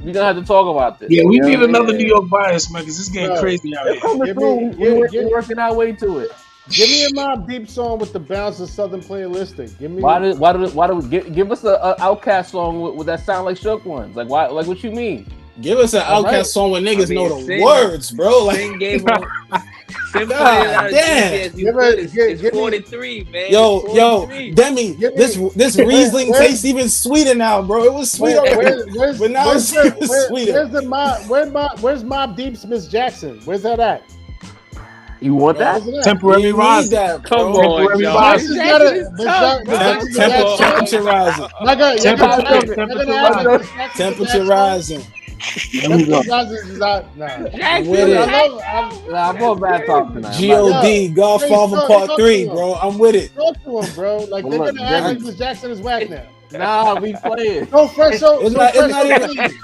Speaker 2: We're gonna have to talk about this.
Speaker 6: Yeah, we
Speaker 2: You know
Speaker 6: need
Speaker 2: what I mean?
Speaker 6: another New York bias, man, because it's getting
Speaker 3: Bro,
Speaker 6: crazy out
Speaker 2: It's
Speaker 6: here.
Speaker 2: coming
Speaker 3: Give
Speaker 2: through.
Speaker 3: me-
Speaker 2: We're
Speaker 3: give-
Speaker 2: working our way to it.
Speaker 3: Give me a Mobb Deep song with the bounce of Southern Playalistic. Give me.
Speaker 2: Why do we give us a Outkast song with that sound like Shook ones? Like why? Like what you mean?
Speaker 4: Give us an
Speaker 3: All
Speaker 4: Outkast
Speaker 3: right.
Speaker 4: song where niggas
Speaker 5: I mean,
Speaker 4: know the
Speaker 5: Sin-
Speaker 4: words, bro. Like,
Speaker 5: Sin gave him. Sin put it
Speaker 4: God
Speaker 5: out as
Speaker 4: damn.
Speaker 5: easy as you
Speaker 3: Give
Speaker 5: could.
Speaker 3: it-
Speaker 5: It's
Speaker 3: give me-
Speaker 5: 43, man.
Speaker 4: yo,
Speaker 5: It's
Speaker 4: yo,
Speaker 5: 43.
Speaker 4: Demi,
Speaker 3: Give me-
Speaker 4: this Riesling
Speaker 3: where-
Speaker 4: tastes even sweeter now, bro. It was sweet already. But now it's even sweeter.
Speaker 3: Where's Mobb Deep's Miss Jackson? Where's that at?
Speaker 2: You want that?
Speaker 3: Where's it at?
Speaker 6: Temporary
Speaker 4: You need
Speaker 6: rise.
Speaker 4: that,
Speaker 5: Come
Speaker 4: bro.
Speaker 5: on,
Speaker 6: Temporary
Speaker 5: John.
Speaker 6: rise.
Speaker 3: Jackson's
Speaker 5: Jackson
Speaker 3: got
Speaker 5: is
Speaker 3: a- Miss
Speaker 5: tough, bro.
Speaker 3: Jackson-
Speaker 4: Temperature rising.
Speaker 3: Y'all gonna
Speaker 6: Temperature
Speaker 4: Temperature rising.
Speaker 3: Temperature rising is out. Nah.
Speaker 5: Jackson,
Speaker 4: With it.
Speaker 2: I'm going bad talk tonight.
Speaker 4: G.O.D. Godfather
Speaker 3: Hey,
Speaker 4: Part
Speaker 3: talk
Speaker 4: 3,
Speaker 3: to him.
Speaker 4: bro. I'm with it.
Speaker 3: Talk to him, bro. Like
Speaker 2: Well,
Speaker 3: they're
Speaker 2: look,
Speaker 3: gonna act
Speaker 2: Demi-
Speaker 3: like Miss Jackson is whack now.
Speaker 2: Nah, we playing.
Speaker 3: No fresh so
Speaker 4: It's
Speaker 3: so
Speaker 4: not- it's
Speaker 3: fresh
Speaker 4: not
Speaker 3: so
Speaker 4: even-
Speaker 3: clean.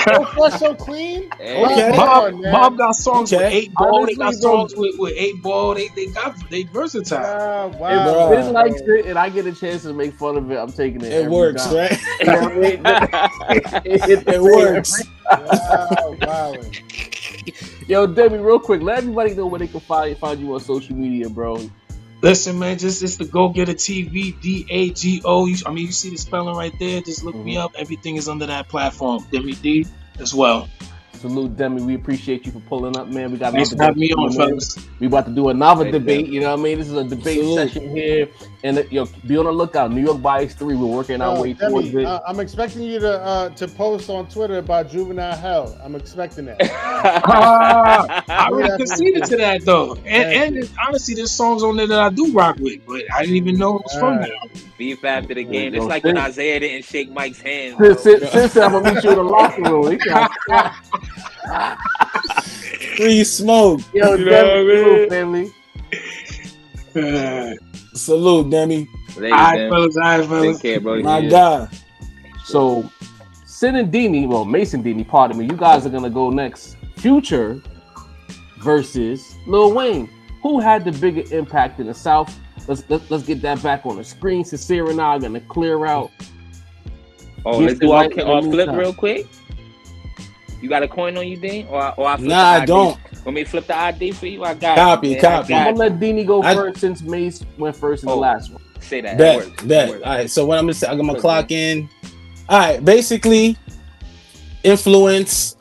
Speaker 3: No fresh so clean.
Speaker 2: Hey,
Speaker 4: Okay.
Speaker 3: Come
Speaker 6: Bob,
Speaker 3: on, man.
Speaker 6: Bob got songs with
Speaker 4: Okay.
Speaker 6: 8 Ball.
Speaker 2: Honestly,
Speaker 6: They got
Speaker 2: bro.
Speaker 6: songs with 8 Ball. They versatile.
Speaker 3: Ah,
Speaker 2: If
Speaker 3: wow.
Speaker 2: Ben
Speaker 4: Bruh.
Speaker 2: likes it and I get a chance to make fun of it, I'm taking it.
Speaker 4: It
Speaker 2: every
Speaker 4: works,
Speaker 2: time.
Speaker 4: right?
Speaker 2: You know what I mean?
Speaker 4: It works.
Speaker 3: Wow.
Speaker 2: Yo, Debbie, real quick, let everybody know where they can find you on social media, bro.
Speaker 6: Listen, man, it's the Go Getter TV, DAGO. I mean, you see the spelling right there. Just look me up. Everything is under that platform. Demi D as well.
Speaker 2: Salute, Demi. We appreciate you for pulling up, man. We got
Speaker 6: Thanks for
Speaker 2: another
Speaker 6: having me
Speaker 2: guest
Speaker 6: on,
Speaker 2: coming in.
Speaker 6: fellas.
Speaker 2: We about to do another
Speaker 5: Thank
Speaker 2: debate. You know what I mean? This is a debate
Speaker 4: Salute.
Speaker 2: session here, and yo, be on the lookout. New York Bias 3. We're working our way towards
Speaker 3: Demi,
Speaker 2: it.
Speaker 3: I'm expecting you to post on Twitter about juvenile hell. I'm expecting that.
Speaker 6: I already conceded to that though, and honestly, there's songs on there that I do rock with, but I didn't even know it was from there.
Speaker 5: Beef after the game.
Speaker 2: Yo,
Speaker 5: It's like when Isaiah didn't shake Mike's hand.
Speaker 2: Since I'm gonna meet you in the locker room. We got-
Speaker 4: Free smoke.
Speaker 2: Yo,
Speaker 5: You know
Speaker 2: Demi,
Speaker 5: what I mean?
Speaker 2: family.
Speaker 4: Salute, Demi.
Speaker 5: Ladies,
Speaker 6: All right,
Speaker 5: man.
Speaker 6: fellas. All right,
Speaker 5: Take
Speaker 6: fellas.
Speaker 5: care, bro.
Speaker 4: My
Speaker 5: Yeah.
Speaker 4: God.
Speaker 2: So, Sid and Dini, well, Mason Dini, pardon me. You guys are gonna go next. Future versus Lil Wayne. Who had the bigger impact in the South? Let's get that back on the screen. Sincere and I are gonna clear out.
Speaker 5: Oh,
Speaker 2: Yes,
Speaker 5: let's do
Speaker 2: right in the
Speaker 5: our flip
Speaker 2: meantime.
Speaker 5: real quick. You got a coin on you, Dean? Or I flip
Speaker 4: Nah,
Speaker 5: the
Speaker 4: I
Speaker 5: ID?
Speaker 4: don't.
Speaker 5: Want me to flip the ID for you? I got
Speaker 4: Copy,
Speaker 5: you, man.
Speaker 4: copy.
Speaker 5: I
Speaker 2: I'm
Speaker 5: got
Speaker 2: gonna let Dini go
Speaker 4: I-
Speaker 2: first since Mace went first in the
Speaker 5: Oh.
Speaker 2: last one.
Speaker 5: you. Say that.
Speaker 4: Bet,
Speaker 5: That works. That
Speaker 4: bet.
Speaker 5: works.
Speaker 4: All right, so what I'm gonna say, I'm gonna
Speaker 5: Good,
Speaker 4: clock in. All right, basically, influence.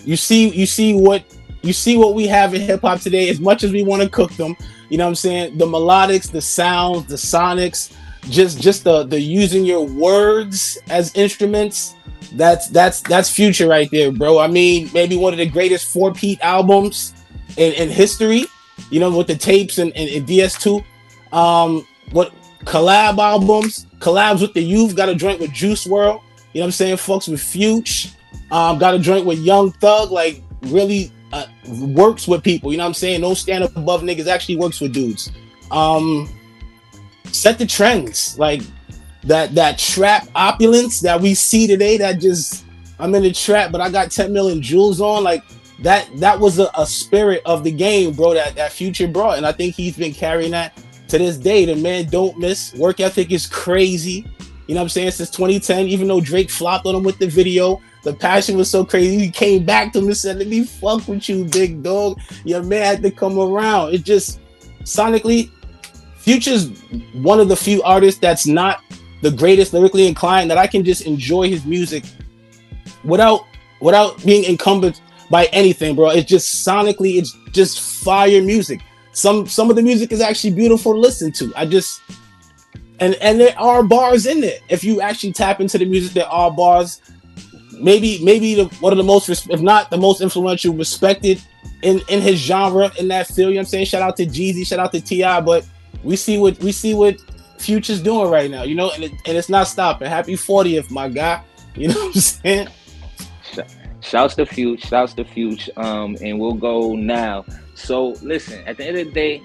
Speaker 4: You see what we have in hip hop today. As much as we want to cook them, you know what I'm saying. The melodics, the sounds, the sonics, just the using your words as instruments. That's Future right there, bro. I mean, maybe one of the greatest 4-peat albums in history. You know, with the tapes and DS2. What collab albums, collabs with the youth, got a joint with Juice WRLD, you know what I'm saying, fucks with Future, got a joint with Young Thug, like really works with people, you know what I'm saying, don't stand up above niggas, actually works with dudes. Set the trends, like that trap opulence that we see today, that just, I'm in the trap, but I got 10 million jewels on, like that was a spirit of the game, bro, that Future brought, and I think he's been carrying that to this day. The man don't miss. Work ethic is crazy. You know what I'm saying? Since 2010, even though Drake flopped on him with the video, the passion was so crazy. He came back to him and said, let me fuck with you, big dog. Your man had to come around. It just, sonically, Future's one of the few artists that's not the greatest lyrically inclined, that I can just enjoy his music without being encumbered by anything, bro. It's just sonically, it's just fire music. Some of the music is actually beautiful to listen to. And there are bars in there. If you actually tap into the music, there are bars. Maybe one of the most, if not the most influential, respected in his genre, in that field. You know what I'm saying? Shout out to Jeezy, shout out to T.I. But we see what Future's doing right now, you know, and it's not stopping. Happy 40th, my guy. You know what I'm saying?
Speaker 5: Shouts to Future. And we'll go now. So listen, at the end of the day,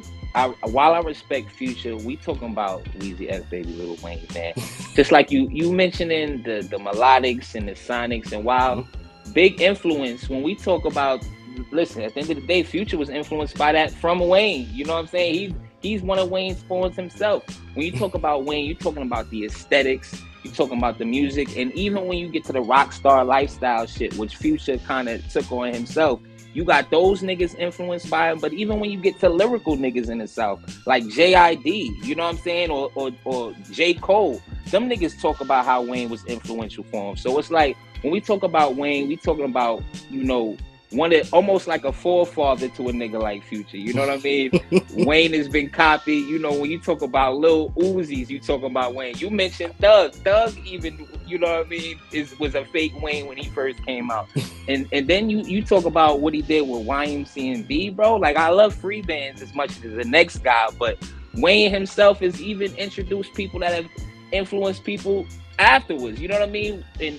Speaker 5: while I respect Future, we talking about Weezy F Baby Lil Wayne, man. Just like you mentioning the melodics and the sonics, and while big influence when we talk about, listen, at the end of the day, Future was influenced by that from Wayne. You know what I'm saying? He's one of Wayne's pawns himself. When you talk about Wayne, you're talking about the aesthetics, you're talking about the music, and even when you get to the rock star lifestyle shit, which Future kind of took on himself, you got those niggas influenced by him. But even when you get to lyrical niggas in the South, like J.I.D., you know what I'm saying, or J. Cole, them niggas talk about how Wayne was influential for him. So it's like, when we talk about Wayne, we talking about, you know, almost like a forefather to a nigga like Future. You know what I mean? Wayne has been copied. You know, when you talk about Lil Uzis, you talk about Wayne. You mentioned Thug. Thug even, you know what I mean, was a fake Wayne when he first came out. And then you talk about what he did with YMC and B, bro. Like, I love free bands as much as the next guy, but Wayne himself has even introduced people that have influenced people afterwards. You know what I mean? And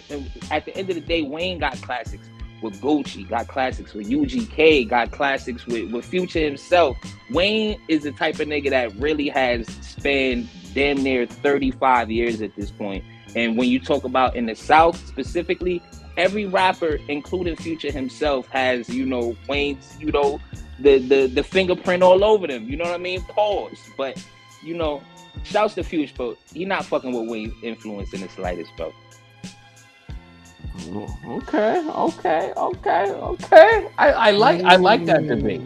Speaker 5: at the end of the day, Wayne got classics with Gucci, got classics with UGK, got classics with Future himself. Wayne is the type of nigga that really has spanned damn near 35 years at this point. And when you talk about in the South specifically, every rapper, including Future himself, has, you know, Wayne's, you know, the fingerprint all over them. You know what I mean? Pause. But, you know, shouts to Future, but he not fucking with Wayne's influence in the slightest, bro.
Speaker 2: Okay. I like that debate.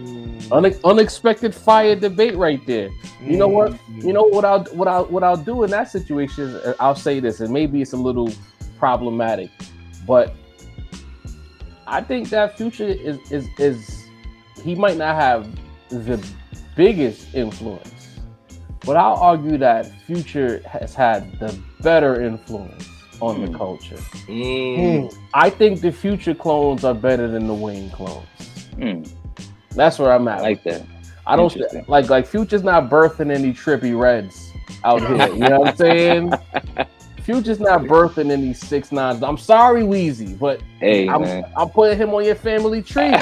Speaker 2: Unexpected fire debate right there. You know what? You know what I'll do in that situation is I'll say this, and maybe it's a little problematic, but I think that Future is he might not have the biggest influence, but I'll argue that Future has had the better influence on the culture. I think the Future clones are better than the Wayne clones. That's where I'm at.
Speaker 5: I like that.
Speaker 2: I don't like Future's not birthing any trippy reds out here. You know what I'm saying? Future's not birthing any 6ix9ines. I'm sorry, Weezy, but
Speaker 5: Hey,
Speaker 2: I'm putting him on your family tree.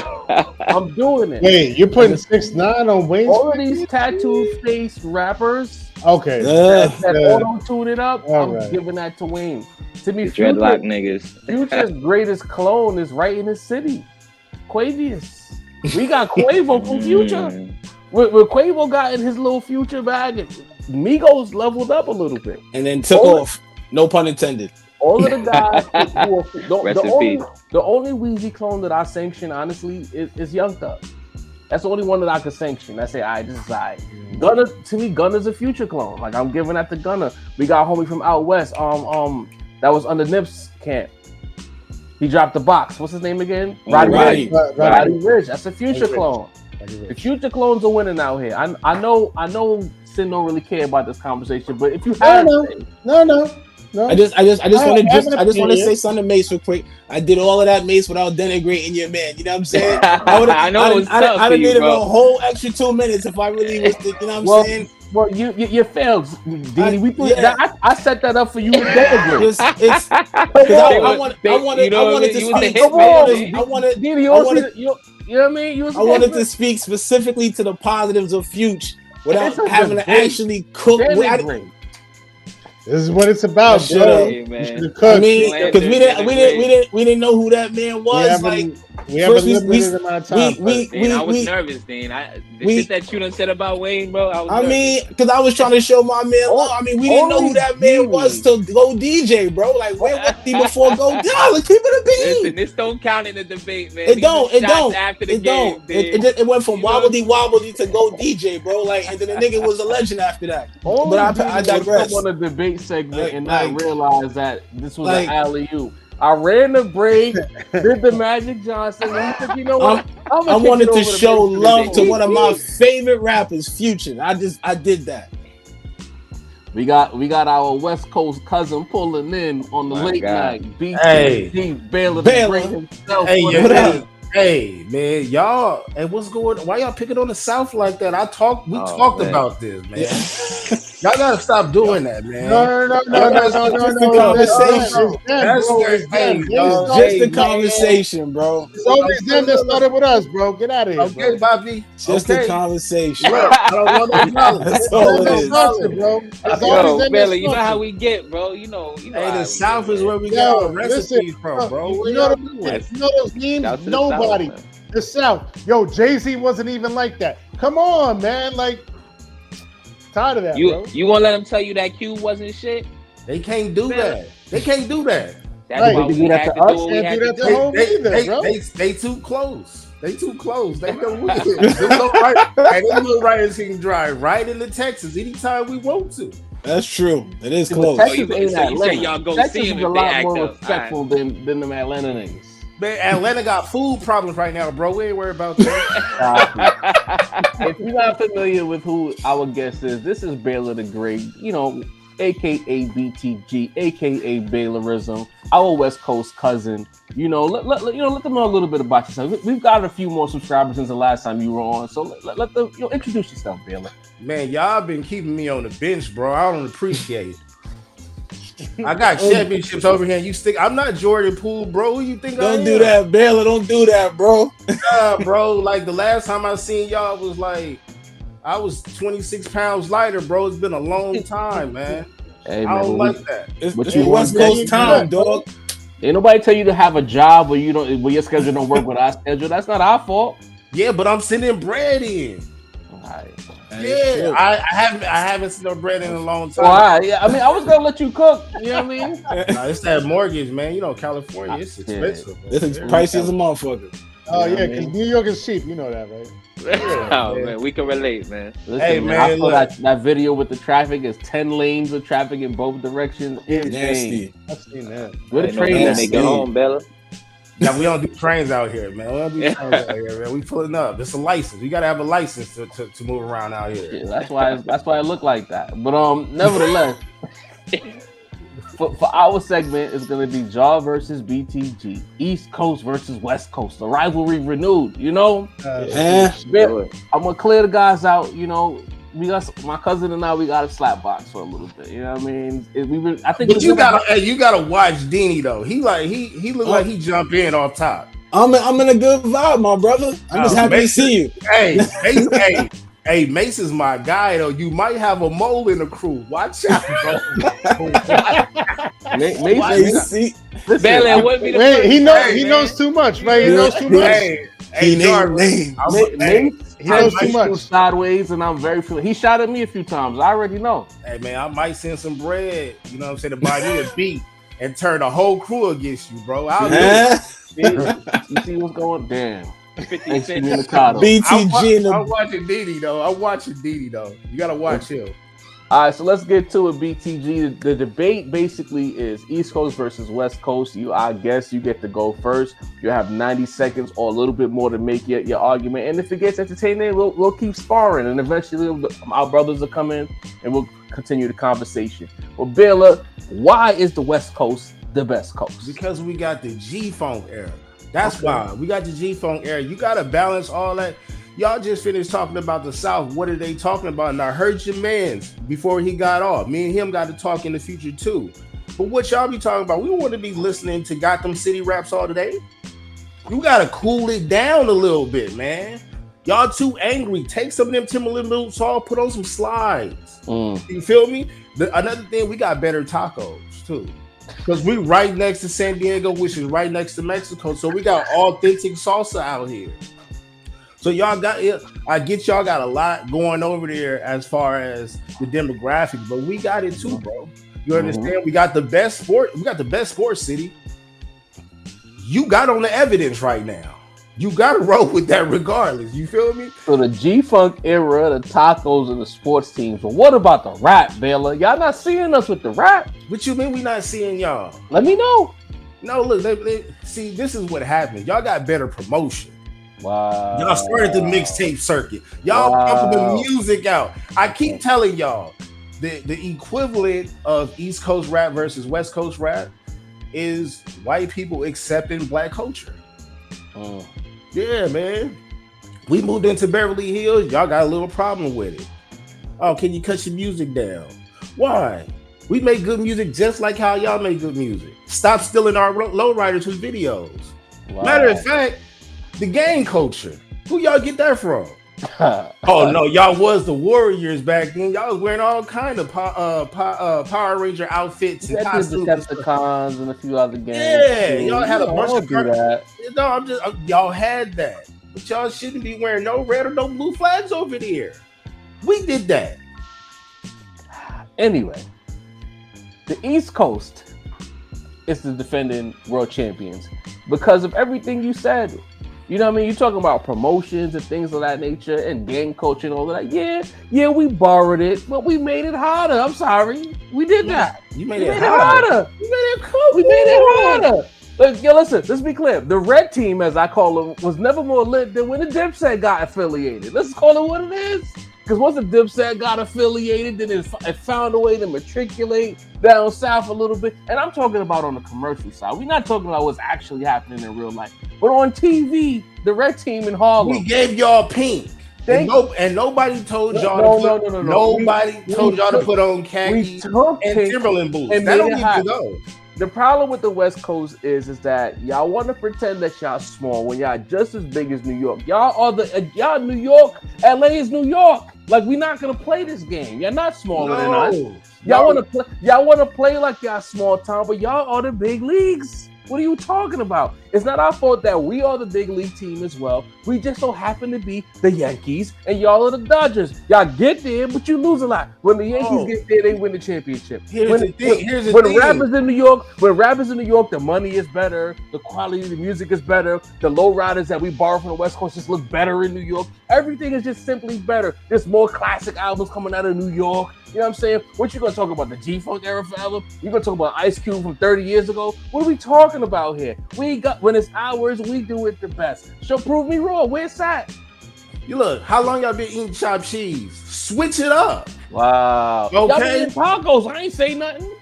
Speaker 2: I'm doing it.
Speaker 3: Wait, you're putting 6ix9ine on Wayne's?
Speaker 2: All of these tattooed face rappers,
Speaker 3: okay,
Speaker 2: that auto-tune it up,
Speaker 3: All
Speaker 2: I'm
Speaker 3: right.
Speaker 2: giving that to Wayne. To me,
Speaker 5: dreadlock niggas.
Speaker 2: Future's greatest clone is right in his city, Quavious. We got Quavo from Future. When Quavo got in his little Future bag, Migos leveled up a little bit.
Speaker 4: And then took off. No pun intended.
Speaker 2: All of the guys the only Weezy clone that I sanction, honestly, is Young Thug. That's the only one that I could sanction. I say, all right, this is all right. Gunna, to me, Gunna's a Future clone. Like, I'm giving that to Gunna. We got homie from out west, that was under Nip's camp. He dropped the box. What's his name again? Roddy Ricch. That's a Future clone. The Future clones are winning out here. I know Sin don't really care about this conversation, but if you have
Speaker 3: no.
Speaker 4: I just want to say something to Mace real quick. I did all of that, Mace, without denigrating your man. You know what I'm saying? I done needed a whole extra 2 minutes if I really was. You know what I'm saying?
Speaker 2: Well, you failed, Deanie. I set that up for you to denigrate. You know what I mean?
Speaker 4: I wanted to speak specifically to the positives of Future without having to actually cook.
Speaker 3: This is what it's about, bro.
Speaker 4: I mean, because we didn't know who that man was.
Speaker 3: We have a limited amount of time.
Speaker 5: I was nervous, Dean. The shit that you done said about Wayne, bro. I
Speaker 4: mean, because I was trying to show my man love. I mean, we didn't know who that man was to go DJ, bro. Like, where was he before go? Yeah, let's keep it a beat.
Speaker 5: Listen, this don't count in the debate, man.
Speaker 4: It don't.
Speaker 5: After the game,
Speaker 4: it went from wobbledy to go DJ, bro. Like, and then the nigga was a legend after that. But I digress.
Speaker 2: On a debate segment and not realize that this was an alley-oop. I ran the break, did the Magic Johnson. And he said, you know what?
Speaker 4: I wanted to show love to one of my favorite rappers, Future. I did that.
Speaker 2: We got our West Coast cousin pulling in on the late night. Baylor to bring himself.
Speaker 7: Hey, man, y'all, and what's going on? Why y'all picking on the South like that? We talked about this, man. Y'all gotta stop doing that, man.
Speaker 3: No.
Speaker 4: Just the conversation, bro.
Speaker 3: It's always them that started with us, bro. Get out of here.
Speaker 7: Okay, Bobby.
Speaker 4: Just the conversation.
Speaker 7: I don't want no problem.
Speaker 4: That's all it is,
Speaker 3: bro.
Speaker 5: Yo, Billy, you know how we get, bro. You know.
Speaker 7: Hey, the South is where we get our recipes from, bro.
Speaker 3: You know those memes? Nobody. The South. Yo, Jay-Z wasn't even like that. Come on, man. Like, tired of that, bro.
Speaker 5: You won't let them tell you that Q wasn't shit?
Speaker 7: They can't do that. They can't do that.
Speaker 5: That's why we had to do what we had to do.
Speaker 7: They too close. They too close. They don't win. They little writers can drive right into Texas anytime we want to.
Speaker 4: That's true. It is close.
Speaker 2: Texas ain't
Speaker 5: Atlanta. Y'all go
Speaker 2: Texas
Speaker 5: see him
Speaker 2: is
Speaker 5: if
Speaker 2: a
Speaker 5: they
Speaker 2: lot
Speaker 5: act
Speaker 2: more
Speaker 5: up.
Speaker 2: respectful than them Atlanta niggas.
Speaker 7: Man, Atlanta got food problems right now, bro. We ain't worried about that.
Speaker 2: If you're not familiar with who our guest is, this is Baylor the Great, aka BTG, aka Baylorism, our West Coast cousin. Let them know a little bit about yourself. We've got a few more subscribers since the last time you were on, so let them introduce yourself, Baylor.
Speaker 7: Man, y'all been keeping me on the bench, bro. I don't appreciate it. I got championships over here, and you stick. I'm not Jordan Poole, bro. Who you think I am?
Speaker 4: Don't do that, Baylor. Don't do that, bro.
Speaker 7: Nah, bro. Like the last time I seen y'all was like, I was 26 pounds lighter, bro. It's been a long time, man.
Speaker 2: Hey,
Speaker 7: I don't
Speaker 2: man,
Speaker 7: like that.
Speaker 4: It's
Speaker 2: What you
Speaker 4: West
Speaker 2: want,
Speaker 4: Coast time, dog.
Speaker 2: ain't nobody tell you to have a job where your schedule don't work with our schedule. That's not our fault.
Speaker 7: Yeah, but I'm sending bread in.
Speaker 2: All right.
Speaker 7: Yeah, I haven't sent no bread in a long time.
Speaker 2: Well, all right. Yeah, I mean, I was gonna let you cook. You know what I mean?
Speaker 7: Nah, it's that mortgage, man. You know, California, it's expensive.
Speaker 4: This is pricey as a motherfucker.
Speaker 3: Oh
Speaker 2: You know
Speaker 3: yeah,
Speaker 2: what I
Speaker 3: because
Speaker 2: mean?
Speaker 3: New York is cheap. You know that, right?
Speaker 5: Oh man, we can relate, man.
Speaker 2: Listen,
Speaker 7: Hey,
Speaker 2: man,
Speaker 7: man,
Speaker 2: I saw
Speaker 7: look.
Speaker 2: that video with the traffic is 10 lanes of traffic in both directions. Insane.
Speaker 4: Nasty.
Speaker 3: I've seen that.
Speaker 2: Where the
Speaker 5: Ain't no
Speaker 2: train
Speaker 5: man
Speaker 2: at?
Speaker 5: make it home, Bella.
Speaker 7: Yeah, we don't do trains out here, man. We don't do trains out here, man. We pulling up. It's a license. You gotta have a license to move around out here.
Speaker 2: Yeah, that's why it looked like that. But nevertheless, for our segment, it's gonna be Jaw versus BTG, East Coast versus West Coast. The rivalry renewed. You know,
Speaker 7: Yeah.
Speaker 2: I'm gonna clear the guys out. You know, we got my cousin and I. We got a slap box for a little bit. You know what I mean? I think.
Speaker 7: But you gotta watch Deanie though. He look like he jump in off top.
Speaker 4: I'm in a good vibe, my brother. I'm just happy to see you.
Speaker 7: Hey, Mace is my guy though. You might have a mole in the crew. Watch out, bro.
Speaker 5: Bella, what be the
Speaker 3: Wait,
Speaker 5: first
Speaker 3: he
Speaker 5: time,
Speaker 3: knows too much, right? He knows too much.
Speaker 7: Hey, Jarvis,
Speaker 3: He knows too much.
Speaker 2: Sideways, and I'm very familiar. He shot at me a few times. I already know.
Speaker 7: Hey man, I might send some bread. You know what I'm saying, to buy me a beat and turn the whole crew against you, bro. I'll do it.
Speaker 2: You see what's going? Damn.
Speaker 5: 50 Cent.
Speaker 4: BTG
Speaker 7: I'm watching Didi though. You gotta watch him.
Speaker 2: All right, so let's get to it. BTG. The debate basically is East Coast versus West Coast. I guess you get to go first. You have 90 seconds or a little bit more to make your argument. And if it gets entertaining, we'll keep sparring, and eventually our brothers will come in and we'll continue the conversation. Well, Bella, why is the West Coast the best coast?
Speaker 7: Because we got the G-Funk era. That's why we got the G-Funk era. You gotta balance all that. Y'all just finished talking about the South. What are they talking about? And I heard your man's before he got off. Me and him got to talk in the future too. But what y'all be talking about? We want to be listening to Gotham City raps all today. You gotta cool it down a little bit, man. Y'all too angry. Take some of them Timberland boots off, put on some slides. You feel me? Another thing, we got better tacos too. Because we right next to San Diego, which is right next to Mexico. So we got authentic salsa out here. So y'all got it. I get y'all got a lot going over there as far as the demographic, but we got it too, bro. You understand? We got the best sport. We got the best sports city. You got on the evidence right now. You got to roll with that regardless. You feel me?
Speaker 2: So the G-Funk era, the tacos, and the sports teams. But what about the rap, Bella? Y'all not seeing us with the rap?
Speaker 7: What you mean we not seeing y'all?
Speaker 2: Let me know.
Speaker 7: No, look, see, this is what happened. Y'all got better promotion.
Speaker 2: Wow.
Speaker 7: Y'all started the mixtape circuit. Y'all pumping the music out. I keep telling y'all, the equivalent of East Coast rap versus West Coast rap is white people accepting black culture. Yeah, man. We moved into Beverly Hills. Y'all got a little problem with it. Oh, can you cut your music down? Why? We make good music just like how y'all make good music. Stop stealing our lowriders with videos. Wow. Matter of fact, the gang culture. Who y'all get that from? Oh no, y'all was the Warriors back then. Y'all was wearing all kind of Power Ranger outfits and costumes.
Speaker 2: Decepticons and a few other games.
Speaker 7: Yeah, y'all had a bunch of
Speaker 2: that.
Speaker 7: No, y'all had that, but y'all shouldn't be wearing no red or no blue flags over there. We did that.
Speaker 2: Anyway, the East Coast is the defending world champions because of everything you said. You know what I mean? You're talking about promotions and things of that nature and gang culture and all of that. Yeah, we borrowed it, but we made it harder. I'm sorry. We did that.
Speaker 7: You made it harder.
Speaker 2: We made it cool. We made it harder. Look, yo, listen, let's be clear. The red team, as I call them, was never more lit than when the Dipset got affiliated. Let's call it what it is. Because once the Dipset got affiliated, then it found a way to matriculate down south a little bit. And I'm talking about on the commercial side. We're not talking about what's actually happening in real life. But on TV, the red team in Harlem.
Speaker 7: We gave y'all pink. And nobody told y'all
Speaker 2: Nobody
Speaker 7: told y'all to put on khaki and Timberland boots. That don't need to go.
Speaker 2: The problem with the West Coast is that y'all want to pretend that y'all small when y'all just as big as New York. Y'all are y'all New York. LA is New York. Like, we're not gonna play this game. You're not smaller than us. Y'all want to play. Y'all want to play like y'all small town, but y'all are the big leagues. What are you talking about? It's not our fault that we are the big league team as well. We just so happen to be the Yankees, and y'all are the Dodgers. Y'all get there, but you lose a lot. When the Yankees get there, they win the championship. Here's the thing. Rappers in New York, the money is better, the quality of the music is better, the low riders that we borrow from the West Coast just look better in New York. Everything is just simply better. There's more classic albums coming out of New York. You know what I'm saying? What you gonna talk about, the G-Funk era forever? You gonna talk about Ice Cube from 30 years ago? What are we talking about here? When it's ours, we do it the best. So prove me wrong. Where's that?
Speaker 7: You look, how long y'all been eating chopped cheese? Switch it up.
Speaker 2: Wow.
Speaker 7: Okay.
Speaker 2: Y'all been eating tacos. I ain't say nothing.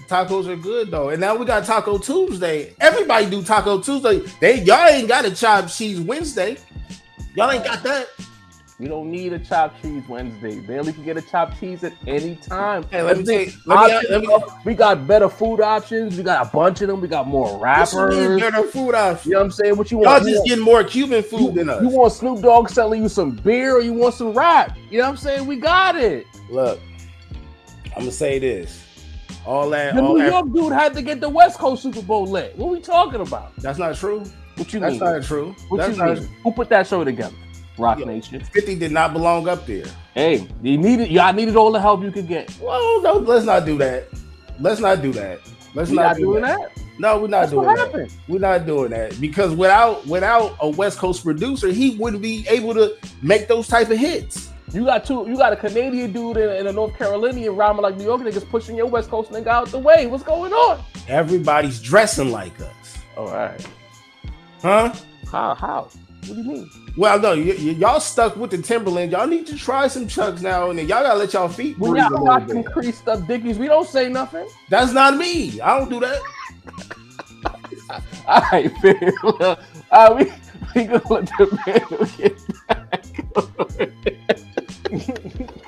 Speaker 7: Tacos are good though, and now we got Taco Tuesday. Everybody do Taco Tuesday. Y'all ain't got a chopped cheese Wednesday. Y'all ain't got that.
Speaker 2: You don't need a chopped cheese Wednesday. Bailey can get a chopped cheese at any time.
Speaker 7: Hey,
Speaker 2: we got better food options. We got a bunch of them. We got more rappers.
Speaker 7: Better food options.
Speaker 2: You know what I'm saying? What you want?
Speaker 7: Y'all just getting more Cuban food than us.
Speaker 2: You want Snoop Dogg selling you some beer, or you want some rap? You know what I'm saying? We got it.
Speaker 7: Look, I'm gonna say this.
Speaker 2: New York dude had to get the West Coast Super Bowl lit. What are we talking about?
Speaker 7: That's not true.
Speaker 2: What you mean?
Speaker 7: That's not true.
Speaker 2: What you mean? Who put that show together? Rock Nation.
Speaker 7: 50 did not belong up there.
Speaker 2: Hey, y'all needed all the help you could get.
Speaker 7: Well, no, let's not do that. Let's not do that. Let's not do that. No, we're not doing that. We're not doing that because without a West Coast producer, he wouldn't be able to make those type of hits.
Speaker 2: You got a Canadian dude and a North Carolinian rhyming like New York niggas pushing your West Coast nigga out the way. What's going on?
Speaker 7: Everybody's dressing like us.
Speaker 2: All right.
Speaker 7: Huh?
Speaker 2: How? What do you mean?
Speaker 7: Well, no, y'all stuck with the Timberland. Y'all need to try some Chucks now, and then y'all gotta let y'all feet breathe.
Speaker 2: When y'all rocking creased up Dickies, we don't say nothing.
Speaker 7: That's not me. I don't do that.
Speaker 2: All right, fair. We gonna let the man get back.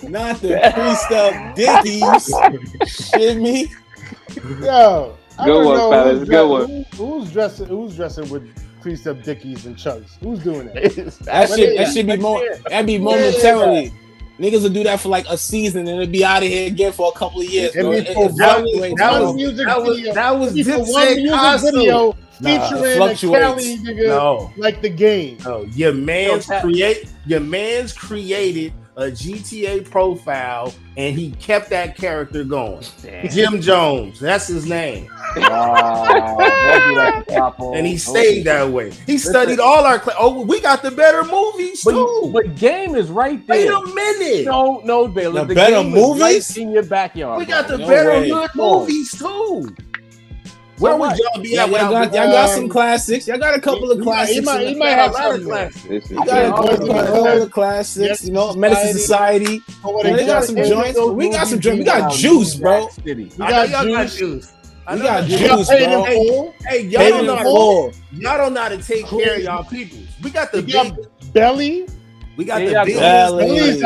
Speaker 4: Not the creased up Dickies. Shimmy.
Speaker 3: Yo,
Speaker 5: good one, fellas. Good one.
Speaker 3: Who's dressing with creased up Dickies and Chucks? Who's doing that?
Speaker 2: that
Speaker 4: should be more. That'd be momentarily. Niggas will do that for like a season and it'll be out of here again for a couple of years. That
Speaker 7: was
Speaker 3: Dipset video featuring a Cali nigga like the game.
Speaker 7: No, your man's created a GTA profile and he kept that character going. Damn. Jim Jones, that's his name. And he stayed that way. He studied all our we got the better movies too.
Speaker 2: But game is right there.
Speaker 7: Wait a minute.
Speaker 2: No, Baylor.
Speaker 4: The better movies
Speaker 2: right in your backyard.
Speaker 7: We got the better good movies too. Where would y'all be at?
Speaker 4: Y'all got some classics. Y'all got a couple of classics.
Speaker 3: He might have a lot of classics.
Speaker 4: You got a couple of classics. You know, Medicine Society. They got some joints. We got some joints. We got juice, bro.
Speaker 3: We got juice.
Speaker 4: We got juice, bro.
Speaker 7: Hey, y'all don't know how to take care of y'all people. We got the big
Speaker 3: belly.
Speaker 7: We got the big belly.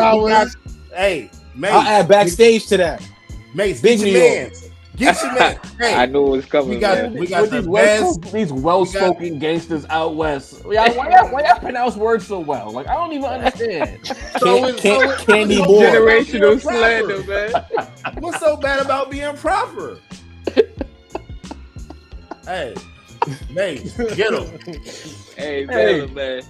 Speaker 7: Hey, man.
Speaker 4: I'll add backstage to that.
Speaker 7: Mace, big man. Get your man. Hey,
Speaker 5: I knew it was coming.
Speaker 7: We got
Speaker 2: these well-spoken gangsters out west. Why y'all pronounce words so well? Like, I don't even understand.
Speaker 4: Candy boy.
Speaker 5: Generational slander, man.
Speaker 7: What's so bad about being proper? Hey, Mace, get him.
Speaker 5: Hey, man.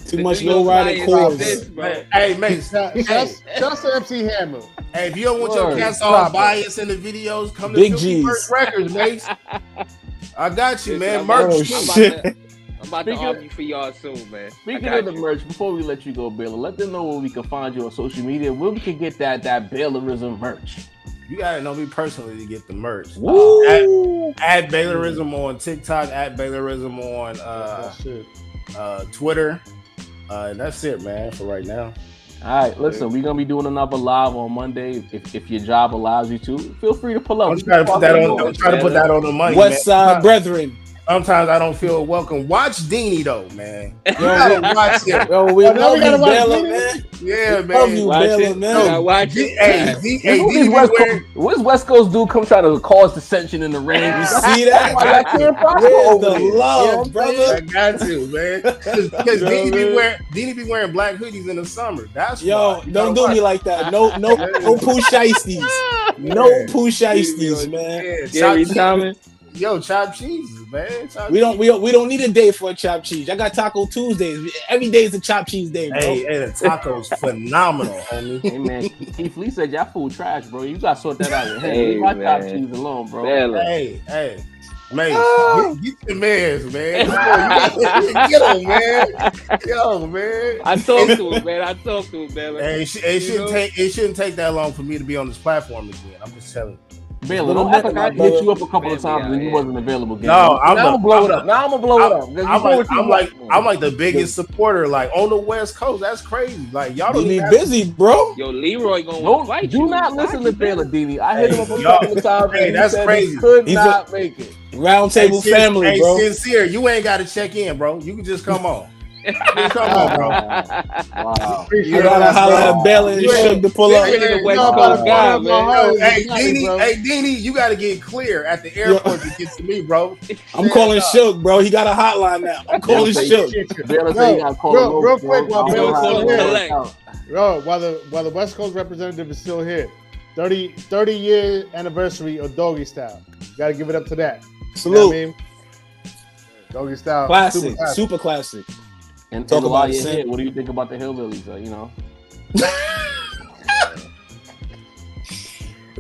Speaker 4: Too much low rider chords.
Speaker 7: Hey, Mace.
Speaker 3: Shout to MC Hammer.
Speaker 7: Hey, if you don't want your cats all biased in the videos, come to
Speaker 4: Big
Speaker 7: Filthy
Speaker 4: G's.
Speaker 7: First Records, Mace. I got you, man. Merch.
Speaker 5: I'm about to argue for y'all soon, man.
Speaker 2: Speaking of the merch, before we let you go, Baylor, let them know where we can find you on social media, where we can get that Baylorism merch.
Speaker 7: You gotta know me personally to get the merch.
Speaker 2: At
Speaker 7: Baylorism on TikTok, at Baylorism on Twitter. That's it, man, for right now.
Speaker 2: All right, listen, we're gonna be doing another live on Monday. If your job allows you to, feel free to pull up.
Speaker 7: I'm trying to put that on the money.
Speaker 4: West Side Brethren.
Speaker 7: Sometimes I don't feel welcome. Watch Deanie though, man. You
Speaker 4: Yo,
Speaker 7: gotta watch him.
Speaker 4: Yo, we
Speaker 3: Oh, now
Speaker 4: love
Speaker 3: we gotta
Speaker 4: you,
Speaker 3: watch
Speaker 4: Baylor,
Speaker 3: Deanie?
Speaker 4: man.
Speaker 7: Yeah,
Speaker 4: Love
Speaker 7: man.
Speaker 4: you,
Speaker 5: Watch
Speaker 4: Baylor,
Speaker 5: it.
Speaker 4: man.
Speaker 5: I watch it.
Speaker 2: What does West Coast do? Come try to cause dissension in the ring.
Speaker 4: You see that?
Speaker 2: Why I can't prosper
Speaker 4: Where's
Speaker 2: over
Speaker 4: the
Speaker 2: there? You know
Speaker 4: love,
Speaker 2: what I'm
Speaker 4: brother?
Speaker 2: saying?
Speaker 7: I got to, man. Because
Speaker 4: You know what I
Speaker 7: Deanie be wearing black hoodies in the summer. That's
Speaker 4: Yo,
Speaker 7: why. You
Speaker 4: don't
Speaker 7: gotta
Speaker 4: do me
Speaker 7: watch.
Speaker 4: like that. No poo shiesties. No
Speaker 7: Yeah.
Speaker 4: poo shiesties, man.
Speaker 7: Yeah,
Speaker 5: Gary
Speaker 7: chopped
Speaker 5: Thomas.
Speaker 7: cheese. Yo, chopped cheeses, man. Chopped
Speaker 4: We don't need a day for a chopped cheese. I got Taco Tuesdays. Every day is a chopped cheese day, bro.
Speaker 7: Hey, the taco's phenomenal, homie.
Speaker 2: Hey man, Keith Lee said y'all food trash, bro. You gotta sort that out with him.
Speaker 5: Hey,
Speaker 2: Leave my top
Speaker 5: man.
Speaker 2: cheese alone, bro.
Speaker 5: Baylor.
Speaker 7: Hey, man, get the mans, man. Come on, get him, man. Yo, man.
Speaker 5: I talked to him, Baylor.
Speaker 7: Hey, it shouldn't take that long for me to be on this platform again. I'm just telling you.
Speaker 2: Baylor, don't act like I hit you up a couple of times and you wasn't available. Again.
Speaker 7: No,
Speaker 2: I'm gonna blow it up. Now I'm gonna blow it up.
Speaker 7: I'm like the biggest supporter, like on the West Coast. That's crazy. Like y'all don't
Speaker 4: You be
Speaker 7: even
Speaker 4: busy, bro.
Speaker 5: Yo, Leroy gonna fight you.
Speaker 2: Do not listen to Baylor Dini. I hit him up a
Speaker 7: Hey,
Speaker 2: couple of times.
Speaker 7: hey,
Speaker 2: and
Speaker 7: that's
Speaker 2: he said
Speaker 7: crazy.
Speaker 2: He could
Speaker 4: He's
Speaker 2: not make it.
Speaker 4: Round table family,
Speaker 7: hey,
Speaker 4: bro.
Speaker 7: Sincere, you ain't got to check in, bro. You can just come on. Just come on, bro.
Speaker 2: Wow.
Speaker 4: You gotta holler at Baylor and Suge to pull up.
Speaker 5: Really the West
Speaker 3: No,
Speaker 5: Coast
Speaker 3: no,
Speaker 5: guy,
Speaker 3: no,
Speaker 5: man.
Speaker 3: no.
Speaker 7: Hey,
Speaker 3: Exactly, bro.
Speaker 7: Deanie, you got to get clear at the airport to get to me, bro.
Speaker 4: I'm calling Suge, bro. He got a hotline now. I'm calling Suge.
Speaker 2: Baylor said you gotta call him
Speaker 3: real
Speaker 2: over,
Speaker 3: quick,
Speaker 2: bro.
Speaker 3: while
Speaker 2: I don't
Speaker 3: Baylor's
Speaker 2: know how
Speaker 5: still
Speaker 2: that
Speaker 5: here.
Speaker 2: works out.
Speaker 3: Bro, while the West Coast representative is still here, 30-year anniversary of Doggy Style. You gotta give it up to that.
Speaker 4: Salute.
Speaker 3: You know what I mean? Doggy Style.
Speaker 4: Classic.
Speaker 3: super
Speaker 4: Super classic.
Speaker 2: And
Speaker 4: Talk
Speaker 2: while
Speaker 4: about
Speaker 2: you're
Speaker 4: the
Speaker 2: here,
Speaker 4: same.
Speaker 2: what do you think about the hillbillies? You know,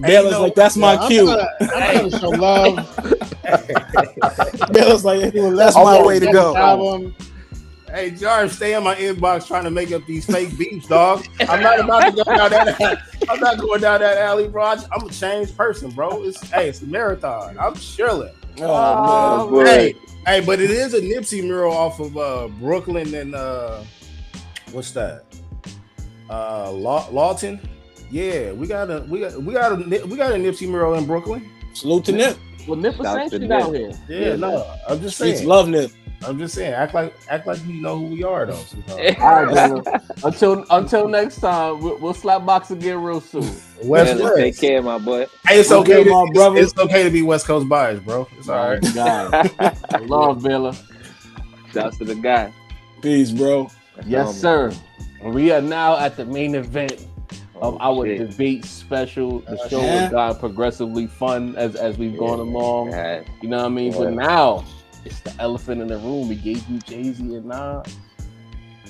Speaker 4: Baylor's like, that's my
Speaker 3: I'm
Speaker 4: cue.
Speaker 3: trying to show love.
Speaker 4: Baylor's like, that's my way to go.
Speaker 3: Album.
Speaker 7: Hey, Jarve, stay in my inbox trying to make up these fake beefs, dog. I'm not about to go down that. I'm not going down that alley, bro. I'm a changed person, bro. It's a marathon. I'm chilling.
Speaker 4: Oh, man.
Speaker 7: Hey, but it is a Nipsey mural off of Brooklyn and what's that? Lawton. Yeah, we got a Nipsey mural in Brooklyn.
Speaker 4: Salute to Nip.
Speaker 2: well, Nip was
Speaker 5: Shout to
Speaker 2: sanctioned
Speaker 5: Nip.
Speaker 2: out here.
Speaker 7: Yeah, no, I'm just
Speaker 4: Streets
Speaker 7: saying.
Speaker 4: love Nip.
Speaker 7: I'm just saying. Act like you know who we are, though.
Speaker 2: All right, Baylor. Until next time, we'll slap box again real soon.
Speaker 7: West
Speaker 5: Baylor, take
Speaker 7: Coast.
Speaker 5: care, my boy.
Speaker 7: Hey, it's
Speaker 4: Okay,
Speaker 7: okay,
Speaker 4: my brother.
Speaker 7: It's okay to be West Coast biased, bro. It's all right.
Speaker 2: God. Love, Baylor.
Speaker 5: Shouts to the guy.
Speaker 4: Peace, bro.
Speaker 2: Yes, sir. We are now at the main event of our
Speaker 5: shit.
Speaker 2: debate special. The show
Speaker 4: Yeah.
Speaker 2: has gotten progressively fun as we've gone along.
Speaker 5: Yeah.
Speaker 2: You know what I mean?
Speaker 5: Yeah.
Speaker 2: But now it's the elephant in the room. We gave you Jay-Z and Nas.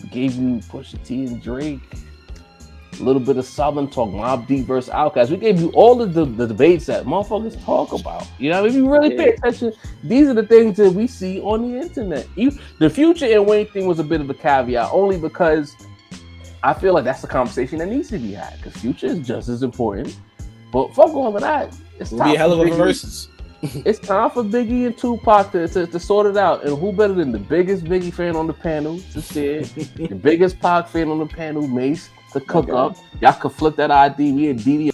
Speaker 2: We gave you Pusha T and Drake. A little bit of Southern talk, Mobb Deep versus Outkast. We gave you all of the debates that motherfuckers talk about. You know, if you really pay attention, these are the things that we see on the internet. The Future and Wayne thing was a bit of a caveat, only because I feel like that's the conversation that needs to be had. Because Future is just as important. But fuck all of that. It's
Speaker 4: It'll be a hell of a
Speaker 2: for Biggie.
Speaker 4: versus.
Speaker 2: It's time for Biggie and Tupac to sort it out. And who better than the biggest Biggie fan on the panel, Sincere, the biggest Pac fan on the panel, Mace, to cook up. Y'all could flip that ID. Me and Didi.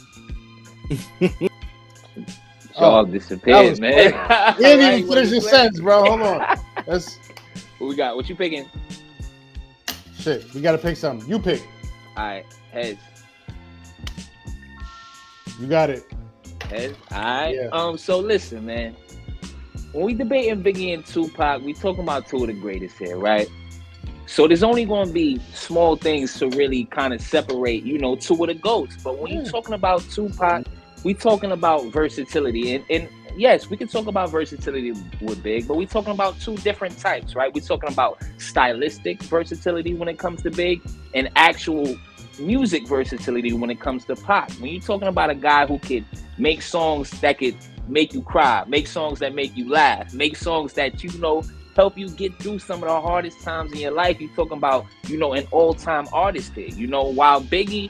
Speaker 5: Y'all disappeared,
Speaker 3: was
Speaker 5: man.
Speaker 3: You didn't even finish your sentence, bro. Hold on. That's
Speaker 5: What we got? What you picking?
Speaker 3: shit. We gotta pick something. You pick.
Speaker 5: All right, heads.
Speaker 3: You got it.
Speaker 5: Heads. All right.
Speaker 3: Yeah.
Speaker 5: So listen, man. When we debating Biggie and Tupac, we talking about two of the greatest here, right? So there's only going to be small things to really kind of separate, two of the GOATs. But when you're talking about Tupac, we talking about versatility. And yes, we can talk about versatility with Big, but we're talking about two different types, right? We're talking about stylistic versatility when it comes to Big and actual music versatility when it comes to Pac. When you're talking about a guy who could make songs that could make you cry, make songs that make you laugh, make songs that, help you get through some of the hardest times in your life. You're talking about, an all-time artist here. While Biggie,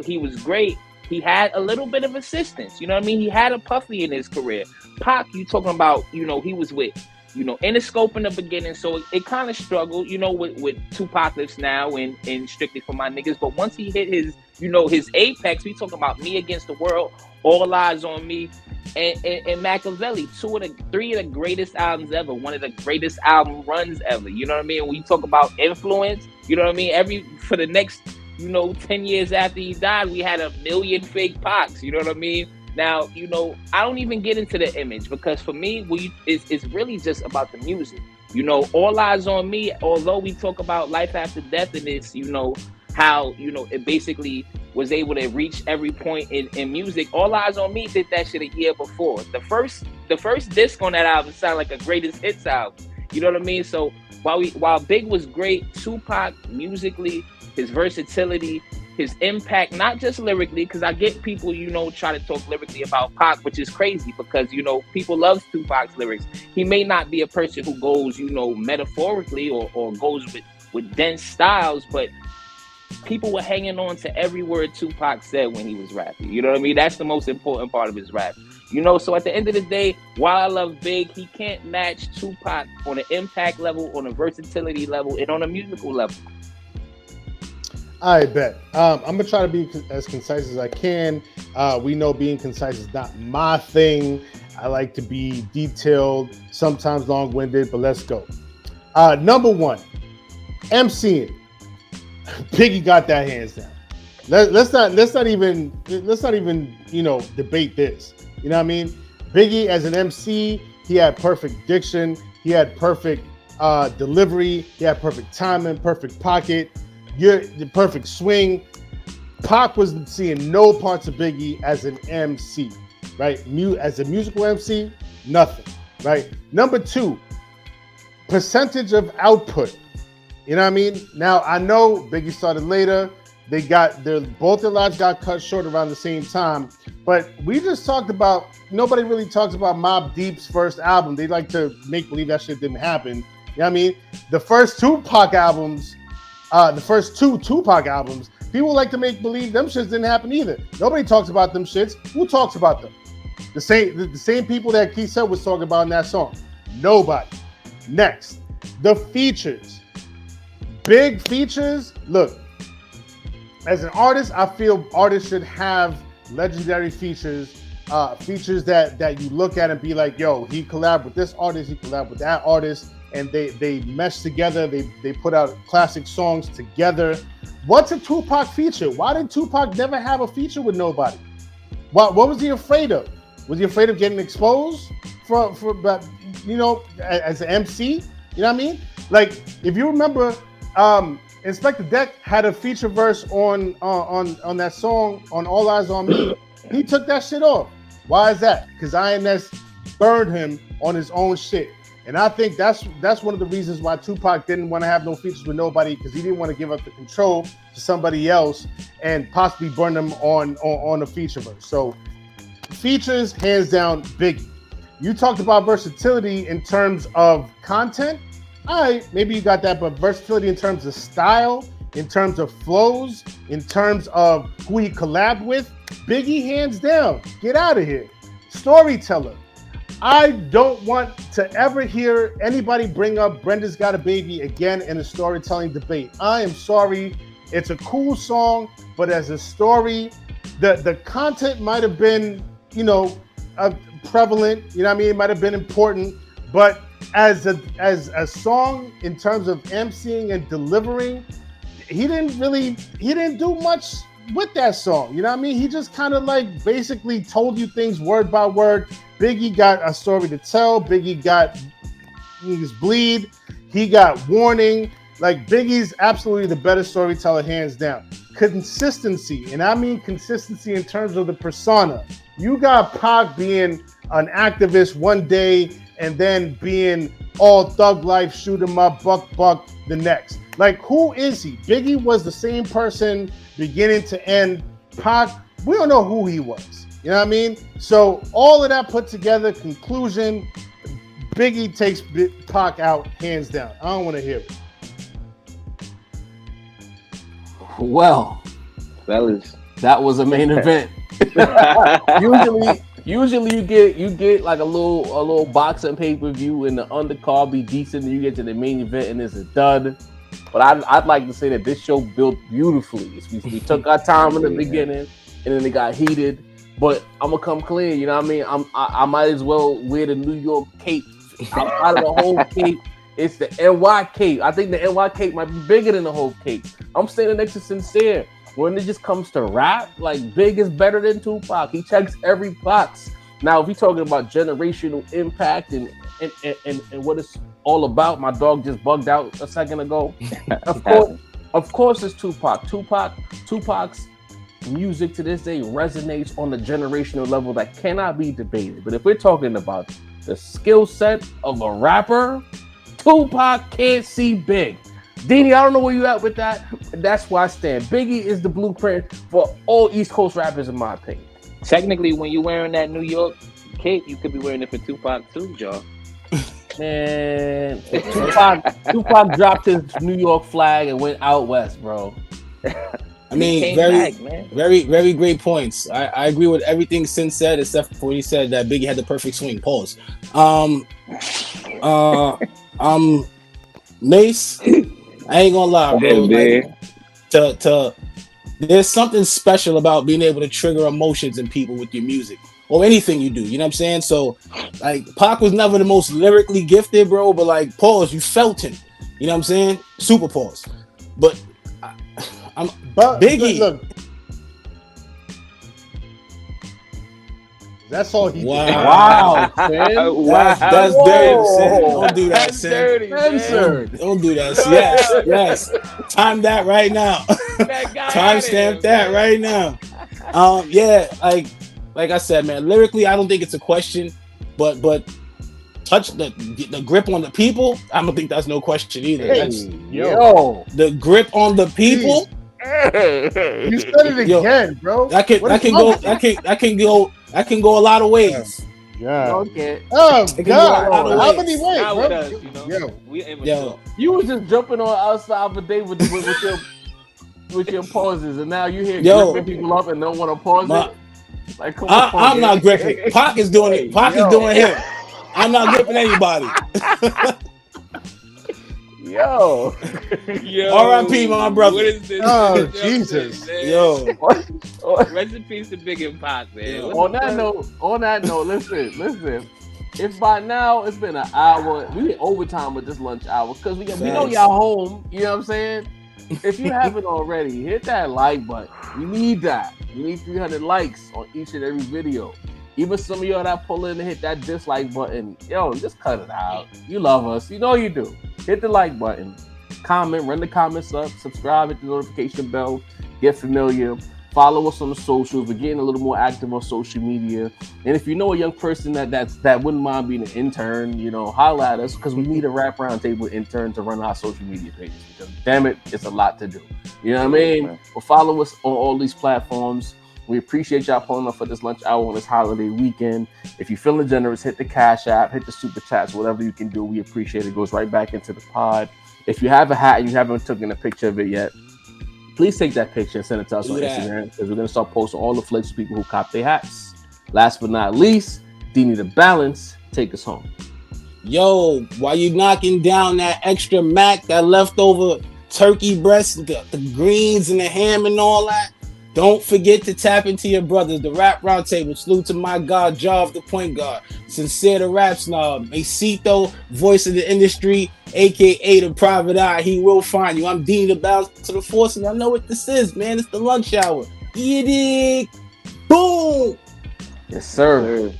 Speaker 5: he was great, he had a little bit of assistance. You know what I mean? He had a Puffy in his career. Pac, you talking about, he was with, Interscope in the beginning, so it kind of struggled, with Tupacalypse Now and Strictly for My Niggas. But once he hit his, his apex, we talking about Me Against the World, All Eyes on Me, and Machiavelli, three of the greatest albums ever, one of the greatest album runs ever. You know what I mean? When you talk about influence, you know what I mean? For the next, 10 years after he died, we had a million fake Pacs. You know what I mean? Now, I don't even get into the image because for me, it's really just about the music. All Eyes on Me, although we talk about life after death and this, how, it basically was able to reach every point in music. All Eyes on Me did that shit a year before. The first disc on that album sounded like a greatest hits album. You know what I mean? So while Big was great, Tupac musically, his versatility, his impact, not just lyrically, because I get people, try to talk lyrically about Pac, which is crazy because, people love Tupac's lyrics. He may not be a person who goes, metaphorically or goes with dense styles, but people were hanging on to every word Tupac said when he was rapping. You know what I mean? That's the most important part of his rap. So at the end of the day, while I love Big, he can't match Tupac on an impact level, on a versatility level, and on a musical level.
Speaker 3: I bet. I'm gonna try to be as concise as I can. We know being concise is not my thing. I like to be detailed, sometimes long-winded, but let's go. Number one, MCing. Biggie got that hands down. Let's not even debate this. You know what I mean? Biggie as an MC, he had perfect diction, he had perfect delivery, he had perfect timing, perfect pocket, the perfect swing. Pac was seeing no parts of Biggie as an MC, right? As a musical MC, nothing, right? Number two, percentage of output. You know what I mean? Now, I know Biggie started later. Both their lives got cut short around the same time. But we just talked about, nobody really talks about Mobb Deep's first album. They like to make believe that shit didn't happen. You know what I mean? The first two Tupac albums, people like to make believe them shits didn't happen either. Nobody talks about them shits. Who talks about them? The same people that Keith said was talking about in that song. Nobody. Next, the features. Big features. Look, as an artist, I feel artists should have legendary features, features that you look at and be like, yo, he collabed with this artist, he collabed with that artist, and they mesh together, they put out classic songs together. What's a Tupac feature? Why did Tupac never have a feature with nobody? What was he afraid of? Was he afraid of getting exposed as an MC? You know what I mean? Like, if you remember, Inspector Deck had a feature verse on that song on All Eyes on Me. He took that shit off. Why is that? Because INS burned him on his own shit. And I think that's one of the reasons why Tupac didn't want to have no features with nobody, because he didn't want to give up the control to somebody else and possibly burn them on a feature verse. So features, hands down, Biggie. You talked about versatility in terms of content. All right, maybe you got that, but versatility in terms of style, in terms of flows, in terms of who he collabed with, Biggie, hands down. Get out of here. Storyteller. I don't want to ever hear anybody bring up Brenda's Got a Baby again in a storytelling debate. I am sorry. It's a cool song, but as a story, the content might have been, prevalent. You know what I mean? It might have been important, but as a song in terms of emceeing and delivering, he didn't do much with that song. You know what I mean? He just kind of like basically told you things word by word. Biggie got a story to tell. Biggie got Niggas Bleed. He got Warning. Like, Biggie's absolutely the better storyteller, hands down. Consistency, and I mean consistency in terms of the persona. You got Pac being an activist one day and then being all thug life, shoot 'em up, buck the next. Like, who is he? Biggie was the same person beginning to end. Pac, we don't know who he was. You know what I mean? So all of that put together, conclusion, Biggie takes Pac out, hands down. I don't want to hear it.
Speaker 2: Well,
Speaker 5: fellas,
Speaker 2: that was a main event. Usually you get like a little boxing pay-per-view and the undercard be decent, and you get to the main event and it's a dud. But I'd like to say that this show built beautifully. We took our time in the beginning, and then it got heated. But I'm gonna come clean. You know what I mean? I might as well wear the New York cape. Outside of the whole cape, it's the NY cape. I think the NY cape might be bigger than the whole cape. I'm standing next to Sincere. When it just comes to rap, like Big is better than Tupac. He checks every box. Now, if we're talking about generational impact and what it's all about, my dog just bugged out a second ago. Of course, it's Tupac. Tupac's music to this day resonates on the generational level that cannot be debated. But if we're talking about the skill set of a rapper, Tupac can't see Big. Dini, I don't know where you at with that. But that's why I stand. Biggie is the blueprint for all East Coast rappers, in my opinion.
Speaker 5: Technically, when you're wearing that New York cape, you could be wearing it for Tupac too, Joe.
Speaker 2: Man, Tupac dropped his New York flag and went out west, bro.
Speaker 4: I mean, very, very great points. I agree with everything Sin said, except for he said that Biggie had the perfect swing. Pause. Mace, I ain't gonna lie, bro. Like, there's something special about being able to trigger emotions in people with your music or anything you do. You know what I'm saying? So, like, Pac was never the most lyrically gifted, bro. But like, pause, you felt him. You know what I'm saying? Super pause. But Biggie.
Speaker 3: Look, that's all he did.
Speaker 2: Wow,
Speaker 4: that's dirty, Sin. Don't do that, Sin. Don't do that. Yes. Time that right now. Timestamp that right now. Yeah, like I said, man, lyrically, I don't think it's a question, but touch the grip on the people, I don't think that's no question either. The grip on the people.
Speaker 3: You said it again, bro.
Speaker 4: I can go a lot of ways.
Speaker 3: Yeah.
Speaker 2: Okay.
Speaker 3: Oh God! How many ways,
Speaker 2: bro? You was just jumping on outside of a day with your pauses, and now you hear gripping people up and don't want to pause it. Like, come on,
Speaker 4: I'm not gripping. Pac is doing it. Pac is doing him. I'm not gripping anybody.
Speaker 2: Yo.
Speaker 4: R.I.P. my brother.
Speaker 5: What is this?
Speaker 3: Oh, Jesus.
Speaker 4: Yo.
Speaker 5: Rest in peace to Big and Pac, man.
Speaker 2: On that note, listen. If by now it's been an hour, we in overtime with this lunch hour because we know y'all home. You know what I'm saying? If you haven't already, hit that like button. We need that. We need 300 likes on each and every video. Even some of y'all that pull in and hit that dislike button, yo, just cut it out. You love us. You know you do. Hit the like button. Comment, run the comments up, subscribe, hit the notification bell, get familiar. Follow us on the socials. We're getting a little more active on social media. And if you know a young person that wouldn't mind being an intern, you know, holla at us because we need a Rap Roundtable intern to run our social media pages. Because damn it, it's a lot to do. You know what I mean? Well, follow us on all these platforms. We appreciate y'all pulling up for this lunch hour on this holiday weekend. If you're feeling generous, hit the Cash App, hit the Super Chats, whatever you can do. We appreciate it. It goes right back into the pod. If you have a hat and you haven't taken a picture of it yet, please take that picture and send it to us on Instagram because we're going to start posting all the flicks of people who cop their hats. Last but not least, Dini the Balance, take us home.
Speaker 4: Yo, while you knocking down that extra mac, that leftover turkey breast, the greens and the ham and all that, don't forget to tap into your brothers, the Rap Roundtable. Salute to my God, Jav, the point guard. Sincere, the rap snob. Macito, voice of the industry, a.k.a. the private eye. He will find you. I'm Dean the Balance to the Force, and y'all know what this is, man. It's the lunch hour. Eat it. Boom.
Speaker 2: Yes, sir.